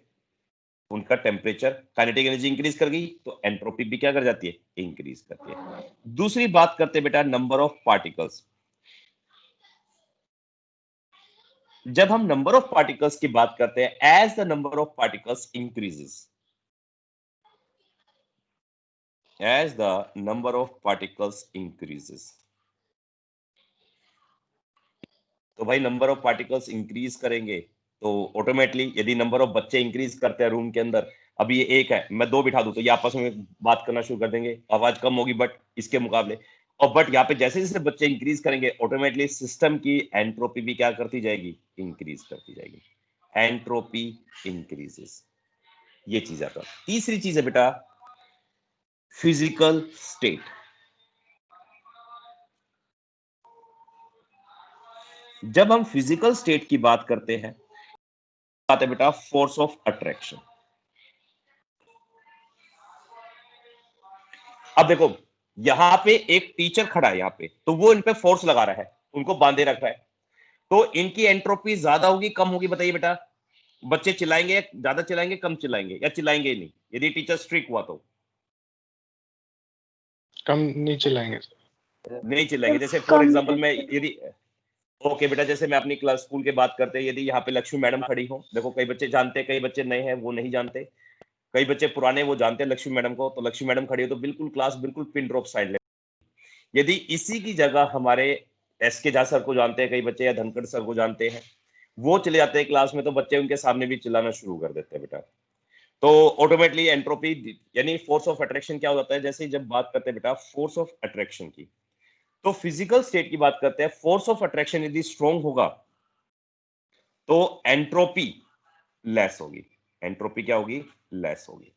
उनका टेम्परेचर, काइनेटिक एनर्जी इंक्रीज कर गई तो एंट्रोपी भी क्या कर जाती है? इंक्रीज करती है। दूसरी बात करते हैं बेटा, नंबर ऑफ पार्टिकल्स। जब हम नंबर ऑफ पार्टिकल्स की बात करते हैं, as the number of particles increases, as the number of particles increases, तो भाई नंबर ऑफ पार्टिकल्स इंक्रीज करेंगे तो ऑटोमेटिकली, यदि नंबर ऑफ बच्चे इंक्रीज करते हैं रूम के अंदर, अभी ये 1 है, मैं 2 बिठा दूं तो ये आपस में बात करना शुरू कर देंगे, आवाज कम होगी बट इसके मुकाबले, और बट यहाँ पे जैसे जैसे बच्चे इंक्रीज करेंगे, ऑटोमेटिकली सिस्टम की एंट्रोपी भी क्या करती जाएगी? इंक्रीज करती जाएगी। एंट्रोपी इंक्रीजेस, ये चीज आता। तीसरी चीज है बेटा, फिजिकल स्टेट। जब हम फिजिकल स्टेट की बात करते हैं, बात है बेटा फोर्स ऑफ अट्रैक्शन। अब देखो यहां पे एक टीचर खड़ा है यहां पे, तो वो इन पे फोर्स लगा रहा है, उनको बांधे रख रहा है, तो इनकी एंट्रोपी ज्यादा होगी कम होगी? बताइए बेटा। बच्चे चिल्लाएंगे, ज्यादा चिल्लाएंगे, कम चिल्लाएंगे, या चिल्लाएंगे ही नहीं यदि टीचर स्ट्रिक्ट हुआ तो? कम नहीं चलाएंगे सर। नहीं चिल्लाएंगे। जैसे फॉर एग्जांपल मैं यदि, ओके बेटा, जैसे मैं अपनी क्लास स्कूल की बात करते हैं, यदि यहाँ पे लक्ष्मी मैडम खड़ी हो, देखो कई बच्चे जानते हैं, कई बच्चे नए हैं वो नहीं जानते, कई बच्चे पुराने वो जानते हैं लक्ष्मी मैडम को, तो लक्ष्मी मैडम खड़ी हो तो बिल्कुल क्लास बिल्कुल पिन ड्रॉप साइड। यदि इसी की जगह हमारे एस के झा सर को जानते हैं कई बच्चे, या धनखड़ सर को जानते हैं, वो चले जाते हैं क्लास में, तो बच्चे उनके सामने भी चिल्लाना शुरू कर देते हैं बेटा। तो ऑटोमेटिकली एंट्रोपी, यानी फोर्स ऑफ अट्रैक्शन क्या हो जाता है? जैसे जब बात करते हैं बेटा फोर्स ऑफ अट्रैक्शन की, तो फिजिकल स्टेट की बात करते हैं, फोर्स ऑफ अट्रैक्शन यदि स्ट्रॉन्ग होगा तो एंट्रोपी लेस होगी। एंट्रोपी क्या होगी? लेस होगी।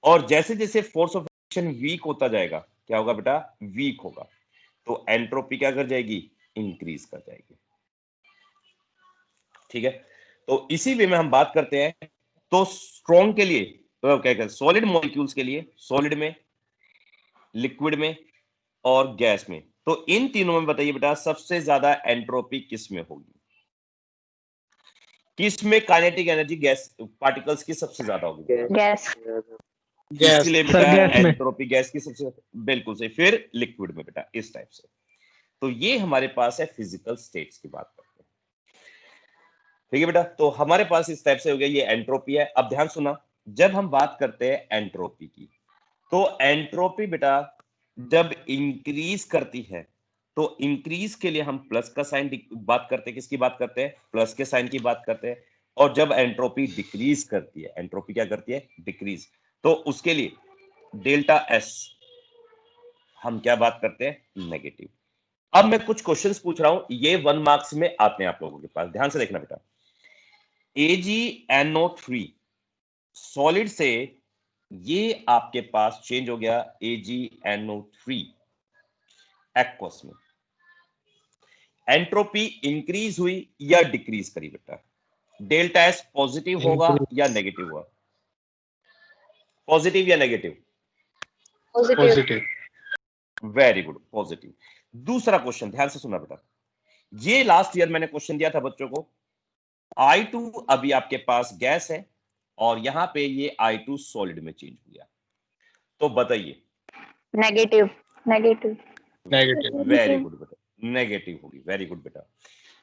और जैसे जैसे फोर्स ऑफ अट्रैक्शन वीक होता जाएगा, क्या होगा बेटा? वीक होगा, तो एंट्रोपी क्या कर जाएगी? इंक्रीज कर जाएगी। ठीक है, तो इसी वे में हम बात करते हैं, तो स्ट्रॉन्ग के लिए, तो क्या कहते हैं, सॉलिड मॉलिक्यूल्स के लिए, सॉलिड में, लिक्विड में और गैस में, तो इन तीनों में बताइए बेटा सबसे ज्यादा एंट्रोपी किस में होगी? किस में काइनेटिक एनर्जी गैस पार्टिकल्स की सबसे ज्यादा होगी? गैस गैस इसलिए सर, बेटा गैस में। एंट्रोपी गैस की सबसे, बिल्कुल सही। फिर लिक्विड में बेटा, इस टाइप से। तो ये हमारे पास है फिजिकल स्टेट्स की बात करते हैं। ठीक है बेटा, तो हमारे पास इस टाइप से हो गया, ये एंट्रोपी है। अब ध्यान सुना, जब हम बात करते हैं एंट्रोपी की, तो एंट्रोपी बेटा जब इंक्रीज करती है तो इंक्रीज के लिए हम प्लस का साइन बात करते हैं, किसकी बात करते हैं, प्लस के साइन की बात करते हैं। और जब एंट्रोपी डिक्रीज करती है, एंट्रोपी क्या करती है, डिक्रीज, तो उसके लिए डेल्टा एस हम क्या बात करते हैं, नेगेटिव। अब मैं कुछ क्वेश्चंस पूछ रहा हूं, ये 1 मार्क्स में आते हैं आप लोगों के पास, ध्यान से देखना बेटा। AgNO3 सॉलिड से ये आपके पास चेंज हो गया AgNO3 एक्वस में। एंट्रोपी इंक्रीज हुई या डिक्रीज करी बेटा, डेल्टा एस पॉजिटिव होगा या नेगेटिव हुआ, पॉजिटिव या negative, positive. Very good, positive. दूसरा क्वेश्चन ध्यान से सुना बेटा, ये लास्ट ईयर मैंने क्वेश्चन दिया था बच्चों को। I2 अभी आपके पास गैस है और यहां पे ये I2 सॉलिड में चेंज हो गया, तो बताइए। Negative negative negative. Very good बेटा, नेगेटिव होगी, वेरी गुड बेटा।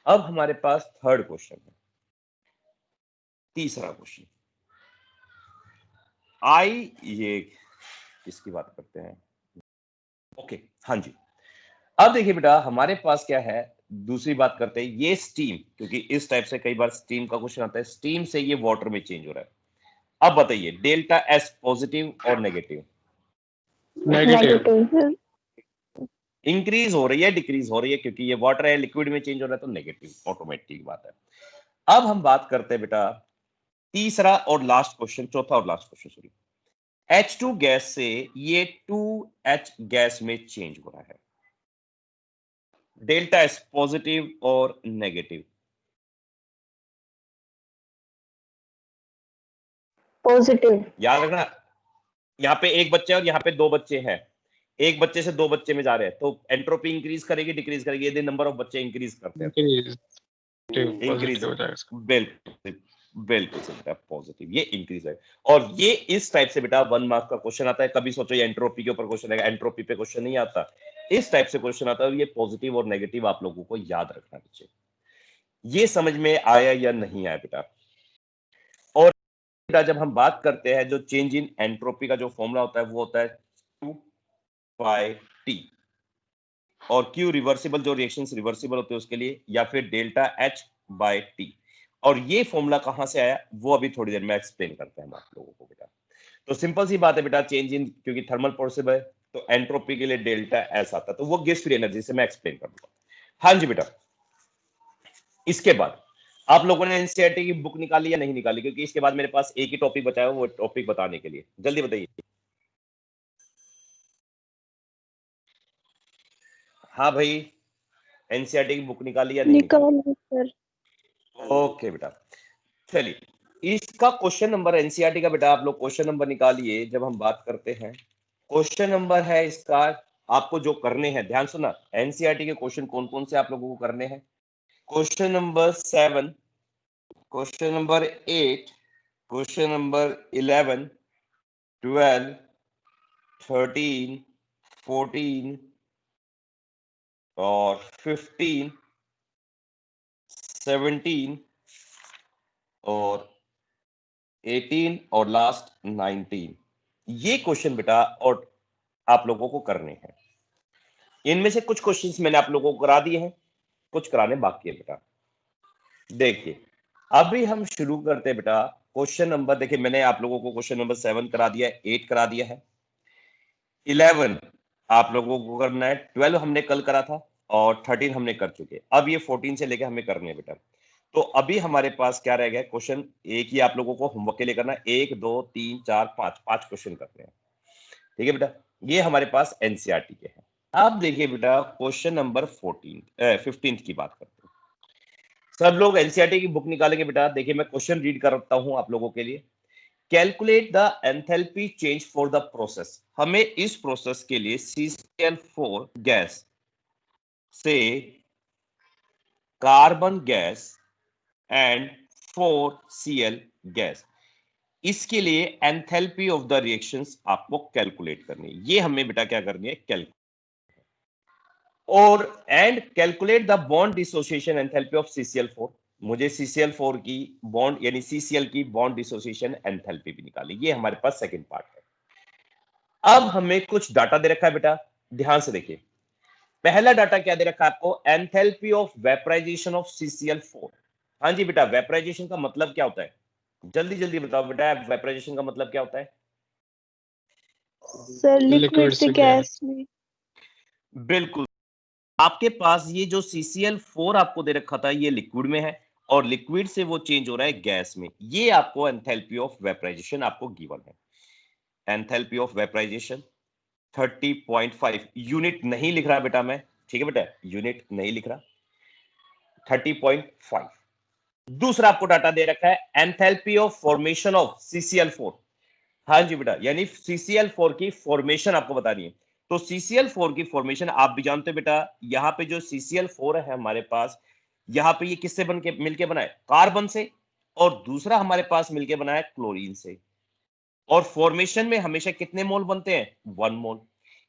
अब हमारे पास थर्ड क्वेश्चन है, तीसरा क्वेश्चन। ये किसकी बात करते हैं, ओके, हाँ जी। अब देखिए बेटा हमारे पास क्या है, दूसरी बात करते हैं, ये स्टीम, क्योंकि इस टाइप से कई बार स्टीम का क्वेश्चन आता है, स्टीम से ये वाटर में चेंज हो रहा है। अब बताइए डेल्टा एस पॉजिटिव और नेगेटिव, नेगेटिव। इंक्रीज हो रही है डिक्रीज हो रही है, क्योंकि ये वाटर है, लिक्विड में चेंज हो रहा है, तो नेगेटिव ऑटोमेटिक बात है। अब हम बात करते हैं बेटा तीसरा और लास्ट क्वेश्चन, चौथा और last question, sorry. H2 gas से ये 2H गैस में चेंज हो रहा है, डेल्टा एस पॉजिटिव और नेगेटिव, पॉजिटिव याद रखना। यहाँ पे एक बच्चे और यहाँ पे दो बच्चे हैं, एक बच्चे से दो बच्चे में जा रहे हैं, तो एंट्रोपी इंक्रीज करेगी डिक्रीज करेगी, यदि नंबर ऑफ बच्चे इंक्रीज करते हैं, इंक्रीज, पॉजिटिव हो जाएगा। बिल्कुल बिल्कुल सही बेटा, पॉजिटिव, ये इंक्रीज है। और ये इस टाइप से बेटा 1 मार्क का क्वेश्चन आता है। कभी सोचो ये एंट्रोपी के ऊपर क्वेश्चन है, एंट्रोपी पे क्वेश्चन नहीं आता, इस टाइप से क्वेश्चन आता है। ये पॉजिटिव और नेगेटिव आप लोगों को याद रखना चाहिए। ये समझ में आया या नहीं आया बेटा? और बेटा जब हम बात करते हैं, जो चेंज इन एंट्रोपी का जो फॉर्मूला होता है वो होता है 2πT, और Q रिवर्सिबल, जो रिएक्शंस रिवर्सिबल होते हैं उसके लिए, या फिर डेल्टा H/T। और ये फॉर्मूला कहां से आया वो अभी थोड़ी देर में एक्सप्लेन करते हैं हम आप लोगों को बेटा। तो सिंपल सी बात है बेटा, चेंज इन, क्योंकि थर्मल प्रोसेस है तो एंट्रोपी के लिए डेल्टा एस आता है, तो वो गैस फ्री एनर्जी से मैं एक्सप्लेन कर दूंगा। हाँ जी बेटा, इसके बाद आप लोगों ने एनसीईआरटी की बुक निकाली या नहीं निकाली? क्योंकि इसके बाद मेरे पास एक ही टॉपिक बचा है, वो टॉपिक बताने के लिए जल्दी बताइए। हाँ भाई, एनसीईआरटी की बुक निकाली या नहीं निकाली? सर। ओके बेटा, चलिए इसका क्वेश्चन नंबर एनसीईआरटी का बेटा आप लोग क्वेश्चन नंबर निकालिए। जब हम बात करते हैं क्वेश्चन नंबर है इसका, आपको जो करने हैं, ध्यान सुना, एनसीईआरटी के क्वेश्चन कौन कौन से आप लोगों को करने हैं। Question number 7, question number 8, question number 11, 12, 13, 14 और 15, 17 और 18 और लास्ट 19। ये क्वेश्चन बेटा और आप लोगों को करने हैं। इनमें से कुछ क्वेश्चंस मैंने आप लोगों को करा दिए हैं, कुछ कराने बाकी है बेटा। देखिए अभी हम शुरू करते हैं बेटा क्वेश्चन नंबर, देखिए मैंने आप लोगों को क्वेश्चन नंबर 7 करा दिया है, 8 करा दिया है, 11 आप लोगों को करना है, 12 हमने कल करा था और 13 हमने कर चुके। अब ये 14 से लेकर हमें करने हैं बेटा। तो अभी हमारे पास क्या रह गया, क्वेश्चन एक ही आप लोगों को होमवर्क के लिए करना है, 1 2 3 4 5 5 क्वेश्चन करते हैं, ठीक है बेटा। ये हमारे पास एनसीईआरटी के हैं। अब देखिए बेटा क्वेश्चन नंबर 15 की बात करते हैं। सब लोग एनसीईआरटी की बुक निकालेंगे बेटा। देखिए मैं क्वेश्चन रीड करता हूं आप लोगों के लिए। Calculate the enthalpy change for the process. हमें इस प्रोसेस के लिए CCl4 गैस से carbon gas and 4Cl gas, इसके लिए एंथैल्पी ऑफ द रिएक्शंस आपको कैलकुलेट करनी है। ये हमें बेटा क्या करनी है, कैलकुलेट, और and calculate the bond dissociation enthalpy of CCl4। मुझे CCl4 की बॉन्ड यानी CCl की बॉन्ड डिसोसिएशन एंथैल्पी भी निकाली। ये हमारे पास सेकंड पार्ट है। अब हमें कुछ डाटा दे रखा है बेटा, ध्यान से देखिए। पहला डाटा क्या दे रखा है आपको? Enthalpy of vaporisation of CCl4। हाँ जी बेटा, वेपराइजेशन का मतलब क्या होता है? जल्दी जल्दी बताओ बेटा, वेपराइजेशन का मतलब क्या होता है? सर लिक्विड लिक्विड से से गैस में। बिल्कुल। आपके पास ये जो CCl4 आपको दे रखा था, ये लिक्विड में है और लिक्विड से वो चेंज हो रहा है गैस में। ये आपको एंथैल्पी ऑफ वेपराइजेशन आपको गिवन है। एंथैल्पी ऑफ वेपराइजेशन 30.5 यूनिट नहीं लिख रहा बेटा मैं, ठीक है बेटा, यूनिट नहीं लिख रहा, 30.5। दूसरा आपको डाटा दे रखा है enthalpy of formation of CCl4। हाँ जी बेटा, यानी CCl4 की फॉर्मेशन आपको बतानी है। तो CCl4 की फॉर्मेशन आप भी जानते हो बेटा, यहां पे जो CCl4 है हमारे पास, यहां पे ये किससे बन के मिलके बना है? कार्बन से। और दूसरा हमारे पास मिलके बना है क्लोरीन से। और फॉर्मेशन में हमेशा कितने मोल बनते हैं? 1 मोल।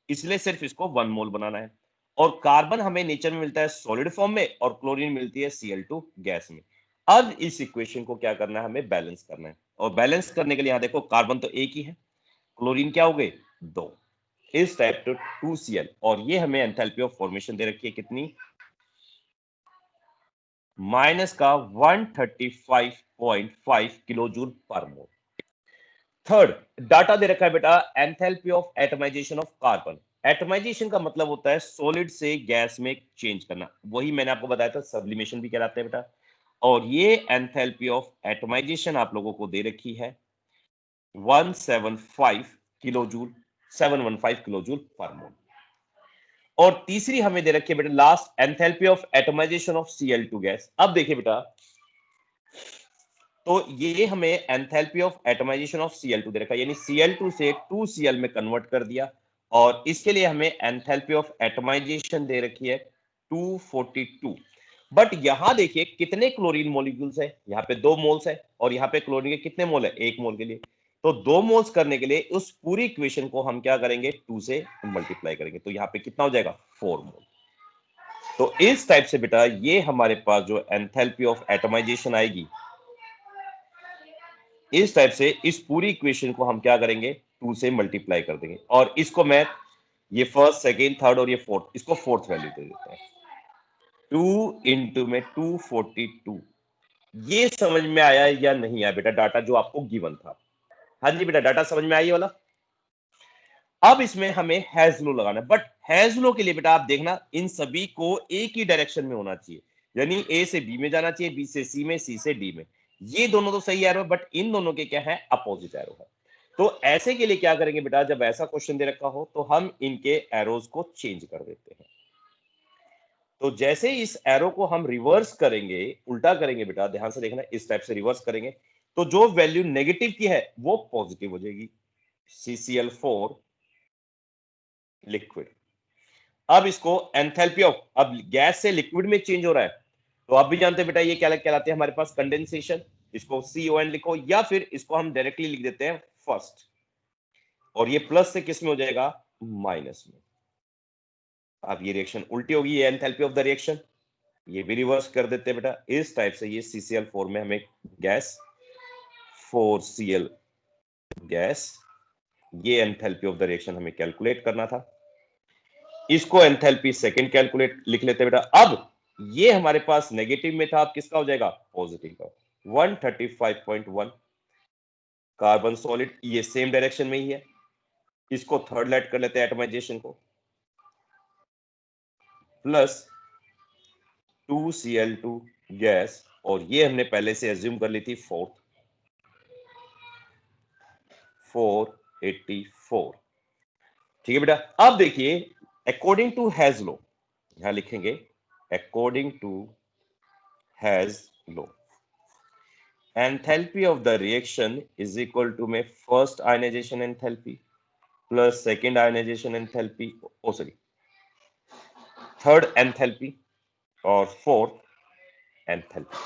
इसलिए सिर्फ इसको 1 मोल बनाना है। और कार्बन हमें नेचर में मिलता है सॉलिड फॉर्म में और क्लोरीन मिलती है Cl2 गैस में। अब इस इक्वेशन को क्या करना है? हमें बैलेंस करना है। और बैलेंस करने के लिए यहां देखो, कार्बन तो एक ही है, क्लोरीन क्या हो गए? 2। इस टाइप टू 2Cl। और ये हमें एंथैल्पी ऑफ फॉर्मेशन दे रखी है कितनी? माइनस का 135.5 किलोजूल पर मोल। थर्ड डाटा दे रखा है बेटा, enthalpy of atomisation of carbon. Atomisation का मतलब होता है सॉलिड से गैस में चेंज करना, वही मैंने आपको बताया था, सब्लिमेशन भी कहलाते हैं बेटा। और ये एंथैल्पी ऑफ एटमाइजेशन आप लोगों को दे रखी है 175 किलोजूल, 715 किलोजूल पर मोल। और तीसरी हमें दे रखी है बेटा last, enthalpy of atomisation of Cl2 gas. अब देखिए बेटा, तो ये हमें enthalpy of atomisation of Cl2 दे रखा है, यानी Cl2 से 2Cl में कन्वर्ट कर दिया। और इसके लिए हमें एंथैल्पी ऑफ एटमाइजेशन दे रखी है 242। बट यहां देखिए कितने क्लोरीन मॉलिक्यूल्स है, यहाँ पे 2 मोल्स है और यहाँ पे क्लोरीन के कितने मोल है? 1 मोल के लिए। तो 2 मोल्स करने के लिए उस पूरी इक्वेशन को हम क्या करेंगे? 2 से मल्टीप्लाई करेंगे। तो यहाँ पे कितना हो जाएगा? 4 मोल। तो इस टाइप से बेटा ये हमारे पास जो एंथैल्पी ऑफ एटमाइजेशन आएगी, इस टाइप से इस पूरी इक्वेशन को हम क्या करेंगे? 2 से मल्टीप्लाई कर देंगे। और इसको मैं ये फर्स्ट, सेकेंड, थर्ड और ये फोर्थ, इसको फोर्थ वैल्यू दे देते हैं। 2 इंटू में 242। ये समझ में आया या नहीं आया बेटा डाटा जो आपको गिवन था? हाँ जी बेटा, डाटा समझ में आई वाला? अब इसमें हमें हैज लो लगाना है, बट हैज लो के लिए बेटा आप देखना, इन सभी को एक ही डायरेक्शन में होना चाहिए, यानी ए से बी में जाना चाहिए, बी से सी में, सी से डी में। ये दोनों तो सही एरो है, बट इन दोनों के क्या है? अपोजिट एरो है। तो ऐसे के लिए क्या करेंगे बेटा, जब ऐसा क्वेश्चन दे रखा हो तो हम इनके एरोज को चेंज कर देते हैं। तो जैसे इस एरो को हम रिवर्स करेंगे, उल्टा करेंगे बेटा, ध्यान से देखना, इस टाइप से रिवर्स करेंगे तो जो वैल्यू नेगेटिव की है वो पॉजिटिव हो जाएगी। CCl4 liquid. अब इसको एंथैल्पी ऑफ, अब गैस से लिक्विड में चेंज हो रहा है, तो आप भी जानते हैं बेटा ये क्या कहलाते हैं हमारे पास? कंडेंसेशन। इसको CON लिखो या फिर इसको हम डायरेक्टली लिख देते हैं फर्स्ट। और ये प्लस से किस में हो जाएगा? माइनस में। अब ये रिएक्शन उल्टी होगी, ये एंथैल्पी ऑफ द रिएक्शन, ये भी रिवर्स कर देते हैं बेटा। इस टाइप से ये CCl4 में हमें गैस 4Cl गैस, ये एंथैल्पी ऑफ द रिएक्शन हमें कैलकुलेट करना था। इसको एंथैल्पी सेकंड कैलकुलेट लिख लेते हैं बेटा। अब ये हमारे पास नेगेटिव में था, अब किसका हो जाएगा? पॉजिटिव का। 135.1 कार्बन सॉलिड, ये सेम डायरेक्शन में ही है। इसको थर्ड लेट कर लेते हैं एटमाइजेशन को, प्लस 2Cl2 गैस, और ये हमने पहले से एज्यूम कर ली थी 484। ठीक है बेटा। अब देखिए अकॉर्डिंग टू हैज लो, यहां लिखेंगे according to Hess's law, enthalpy of the reaction is equal to में first ionization enthalpy plus second ionization enthalpy, oh sorry third enthalpy और फोर्थ एंथैल्पी।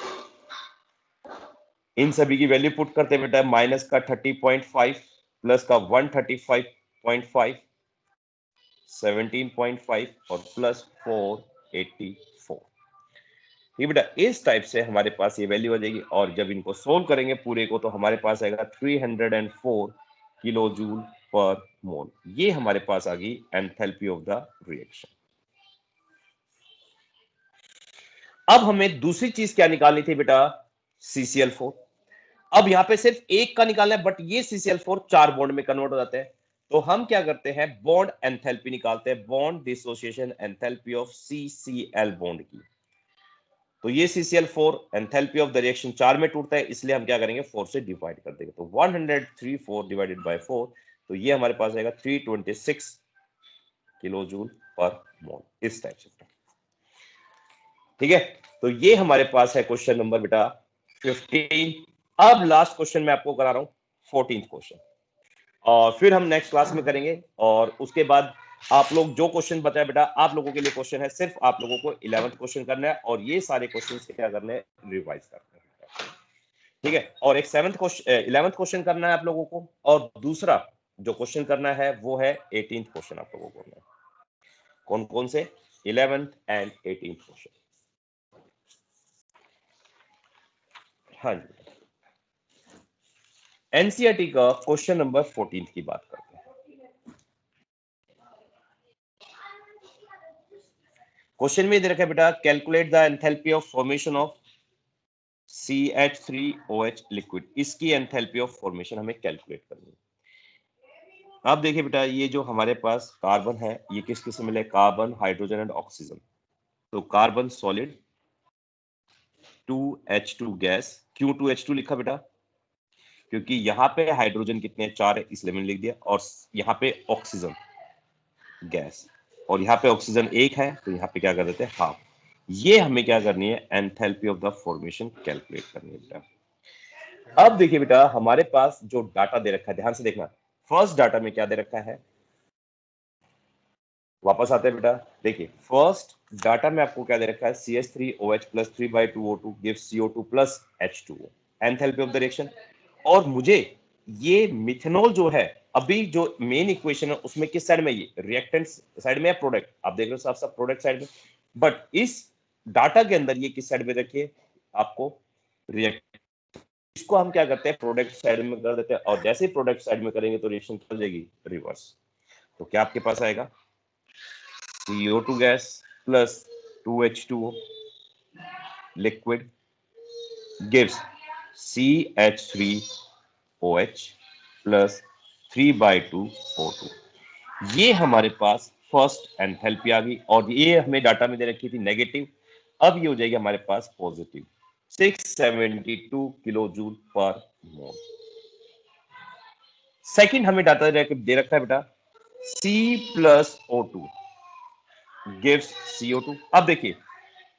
इन सभी की वैल्यू पुट करते बेटा, माइनस का 30.5 प्लस का 135.5, 17.5 और प्लस 484। ठीक बेटा, इस टाइप से हमारे पास ये वैल्यू आ जाएगी और जब इनको सोल्व करेंगे पूरे को तो हमारे पास आएगा 304 किलो जूल पर मोल। ये हमारे पास आ गई एंथैल्पी ऑफ द रिएक्शन। अब हमें दूसरी चीज क्या निकालनी थी बेटा, CCl4। अब यहां पे सिर्फ एक का निकालना है, बट ये CCl4 4 बॉन्ड में कन्वर्ट हो जाते हैं। तो हम क्या करते हैं, बॉन्ड एंथैल्पी निकालते हैं, bond dissociation enthalpy of CCl bond की। तो ये CCl4 enthalpy of the reaction 4 में टूटता है, इसलिए हम क्या करेंगे 4 से डिवाइड कर देंगे। तो 134 डिवाइडेड बाय 4, तो ये हमारे पास आएगा 326 किलो जूल पर मोल, इस टाइप से। ठीक है, तो ये हमारे पास है क्वेश्चन नंबर बेटा 15। अब लास्ट क्वेश्चन मैं आपको करा रहा हूं 14th क्वेश्चन, और फिर हम नेक्स्ट क्लास में करेंगे। और उसके बाद आप लोग जो क्वेश्चन बताया बेटा, आप लोगों के लिए क्वेश्चन है, सिर्फ आप लोगों को 11th क्वेश्चन करना है और ये सारे क्वेश्चन क्या करने हैं, रिवाइज करना है। ठीक है, और एक 11th क्वेश्चन करना है आप लोगों को, और दूसरा जो क्वेश्चन करना है वो है 18th क्वेश्चन आप लोगों को करना है। कौन कौन से, 11th एंड 18th क्वेश्चन। हाँ जी, एनसीईआरटी का क्वेश्चन नंबर 14 की बात करते हैं। क्वेश्चन में दे रखा है बेटा, calculate the enthalpy of formation of CH3OH liquid. इसकी एंथैल्पी ऑफ फॉर्मेशन हमें कैलकुलेट करनी है। अब देखिए बेटा, ये जो हमारे पास कार्बन है, ये किस किस से मिले, कार्बन, हाइड्रोजन एंड ऑक्सीजन। तो कार्बन सॉलिड, 2H2 गैस। क्यों 2H2 लिखा बेटा, क्योंकि यहाँ पे हाइड्रोजन कितने हैं, 4 है, इसलिए मैंने लिख दिया, और यहाँ पे ऑक्सीजन गैस, और यहाँ पे ऑक्सीजन 1 है, तो यहाँ पे क्या कर देते हैं, हाफ। ये हमें क्या करनी है, enthalpy of the formation calculate करनी है बेटा। अब देखिए बेटा, हमारे पास जो डाटा दे रखा है, ध्यान से देखना, फर्स्ट डाटा में क्या दे रखा है, वापस आते हैं बेटा। देखिए फर्स्ट डाटा में आपको क्या दे रखा है, CH3OH plus 3/2O2 gives CO2 plus H2O, enthalpy of the reaction. और मुझे ये मिथेनॉल जो है, अभी जो मेन इक्वेशन है उसमें किस साइड में, ये रिएक्टेंट साइड में या प्रोडक्ट, आप देख रहे हो साफ साफ प्रोडक्ट साइड में, बट इस डाटा के अंदर ये किस साइड में रखिए आपको, रिएक्ट। इसको हम क्या करते हैं, प्रोडक्ट साइड में कर देते हैं, और जैसे ही प्रोडक्ट साइड में करेंगे तो रिएक्शन चल जाएगी रिवर्स। तो क्या आपके पास आएगा, CO2 gas plus 2H2O liquid gives CH3OH plus 3/2O2। ये हमारे पास फर्स्ट एंथैल्पी आ गई, और ये हमें डाटा में दे रखी थी नेगेटिव, अब ये हो जाएगी हमारे पास पॉजिटिव, 672 किलो जूल पर मोल। सेकंड हमें डाटा दे रखा है बेटा, C plus O2 gives CO2। अब देखिए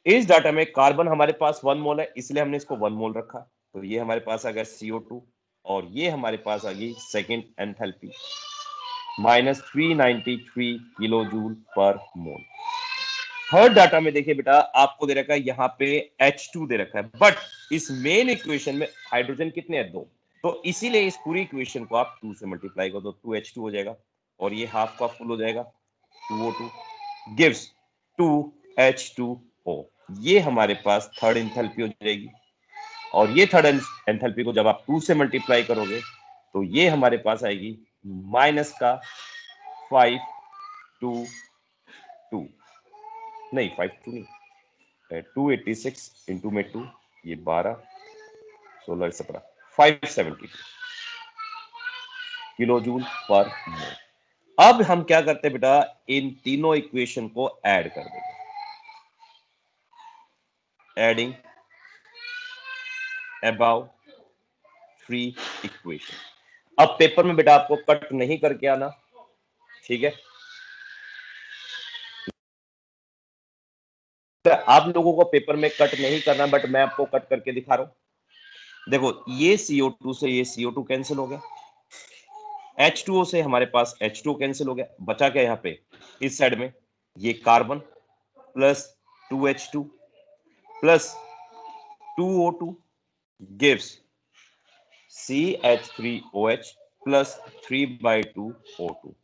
इस डाटा में कार्बन हमारे पास 1 मोल है, इसलिए हमने इसको 1 मोल रखा, तो ये हमारे पास आ गया CO2, और ये हमारे पास आ गई सेकेंड एंथैल्पी -393 किलो जूल पर मोल। थर्ड डाटा में देखिए बेटा, आपको दे रखा है यहाँ पे H2 दे रखा है, बट इस मेन इक्वेशन में हाइड्रोजन कितने हैं, 2, तो इसीलिए इस पूरी इक्वेशन को आप 2 से मल्टीप्लाई करो तो 2H2 हो जाएगा, और ये हाफ का फुल हो जाएगा, 2O2 गिव्स 2H2O। ये हमारे पास थर्ड एंथैल्पी हो जाएगी, और ये थर्ड एंथैल्पी को जब आप 2 से मल्टीप्लाई करोगे तो ये हमारे पास आएगी माइनस का 522 नहीं 52 नहीं, 286 इंटू में 2, ये 12 16 17 572 किलो जूल पर मोल। अब हम क्या करते हैं बेटा, इन तीनों इक्वेशन को ऐड कर देंगे, एडिंग above 3 इक्वेशन। अब पेपर में बेटा आपको कट नहीं करके आना, ठीक है, तो आप लोगों को पेपर में कट नहीं करना, बट मैं आपको कट करके दिखा रहा हूं। देखो ये CO2 से ये CO2 कैंसिल हो गया, H2O से हमारे पास H2O कैंसिल हो गया, बचा क्या यहाँ पे, इस साइड में ये carbon plus 2H2 plus 2O2 gives CH3OH plus 3/2O2,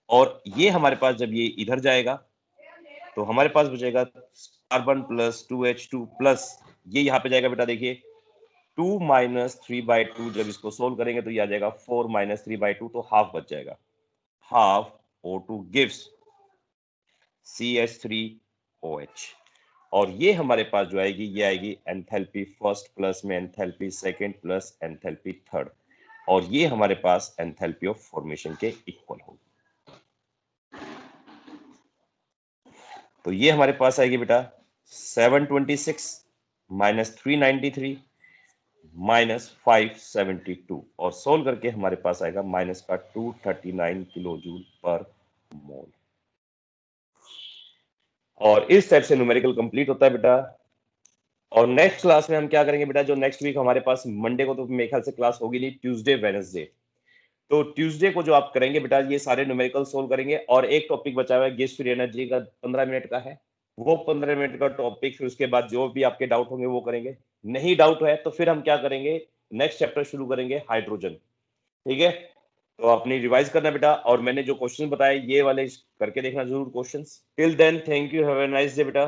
और ये हमारे पास जब ये इधर जाएगा तो हमारे पास बचेगा कार्बन प्लस 2H2 प्लस ये यहाँ पे जाएगा बेटा, देखिए 2 माइनस 3/2, जब इसको सोल्व करेंगे तो ये आ जाएगा 4 माइनस 3/2, तो हाफ बच जाएगा। Half O2 gives CH3OH। और ये हमारे पास जो आएगी, ये आएगी एंथैल्पी फर्स्ट प्लस में enthalpy second plus enthalpy third, और ये हमारे पास एंथैल्पी ऑफ फॉर्मेशन के इक्वल होगी। तो ये हमारे पास आएगी बेटा 726 माइनस 393 माइनस 572, और सोल्व करके हमारे पास आएगा माइनस का 239 किलो जूल पर मोल। और इस टाइप से न्यूमेरिकल कंप्लीट होता है बेटा। और नेक्स्ट क्लास में हम क्या करेंगे बेटा, जो नेक्स्ट वीक हमारे पास मंडे को तो मेरे ख्याल से क्लास होगी नहीं, ट्यूसडे वेडनेसडे, तो ट्यूसडे को जो आप करेंगे बेटा ये सारे न्यूमेरिकल सोल्व करेंगे। और एक टॉपिक बचा हुआ है गेस फ्री एनर्जी का, 15 मिनट का है, वो 15 मिनट का टॉपिक, फिर उसके बाद जो भी आपके डाउट होंगे वो करेंगे। नहीं डाउट है तो फिर हम क्या करेंगे, नेक्स्ट चैप्टर शुरू करेंगे हाइड्रोजन। ठीक है, तो अपनी रिवाइज करना बेटा, और मैंने जो क्वेश्चन बताए ये वाले करके देखना जरूर questions. Till then thank you, have a nice day बेटा।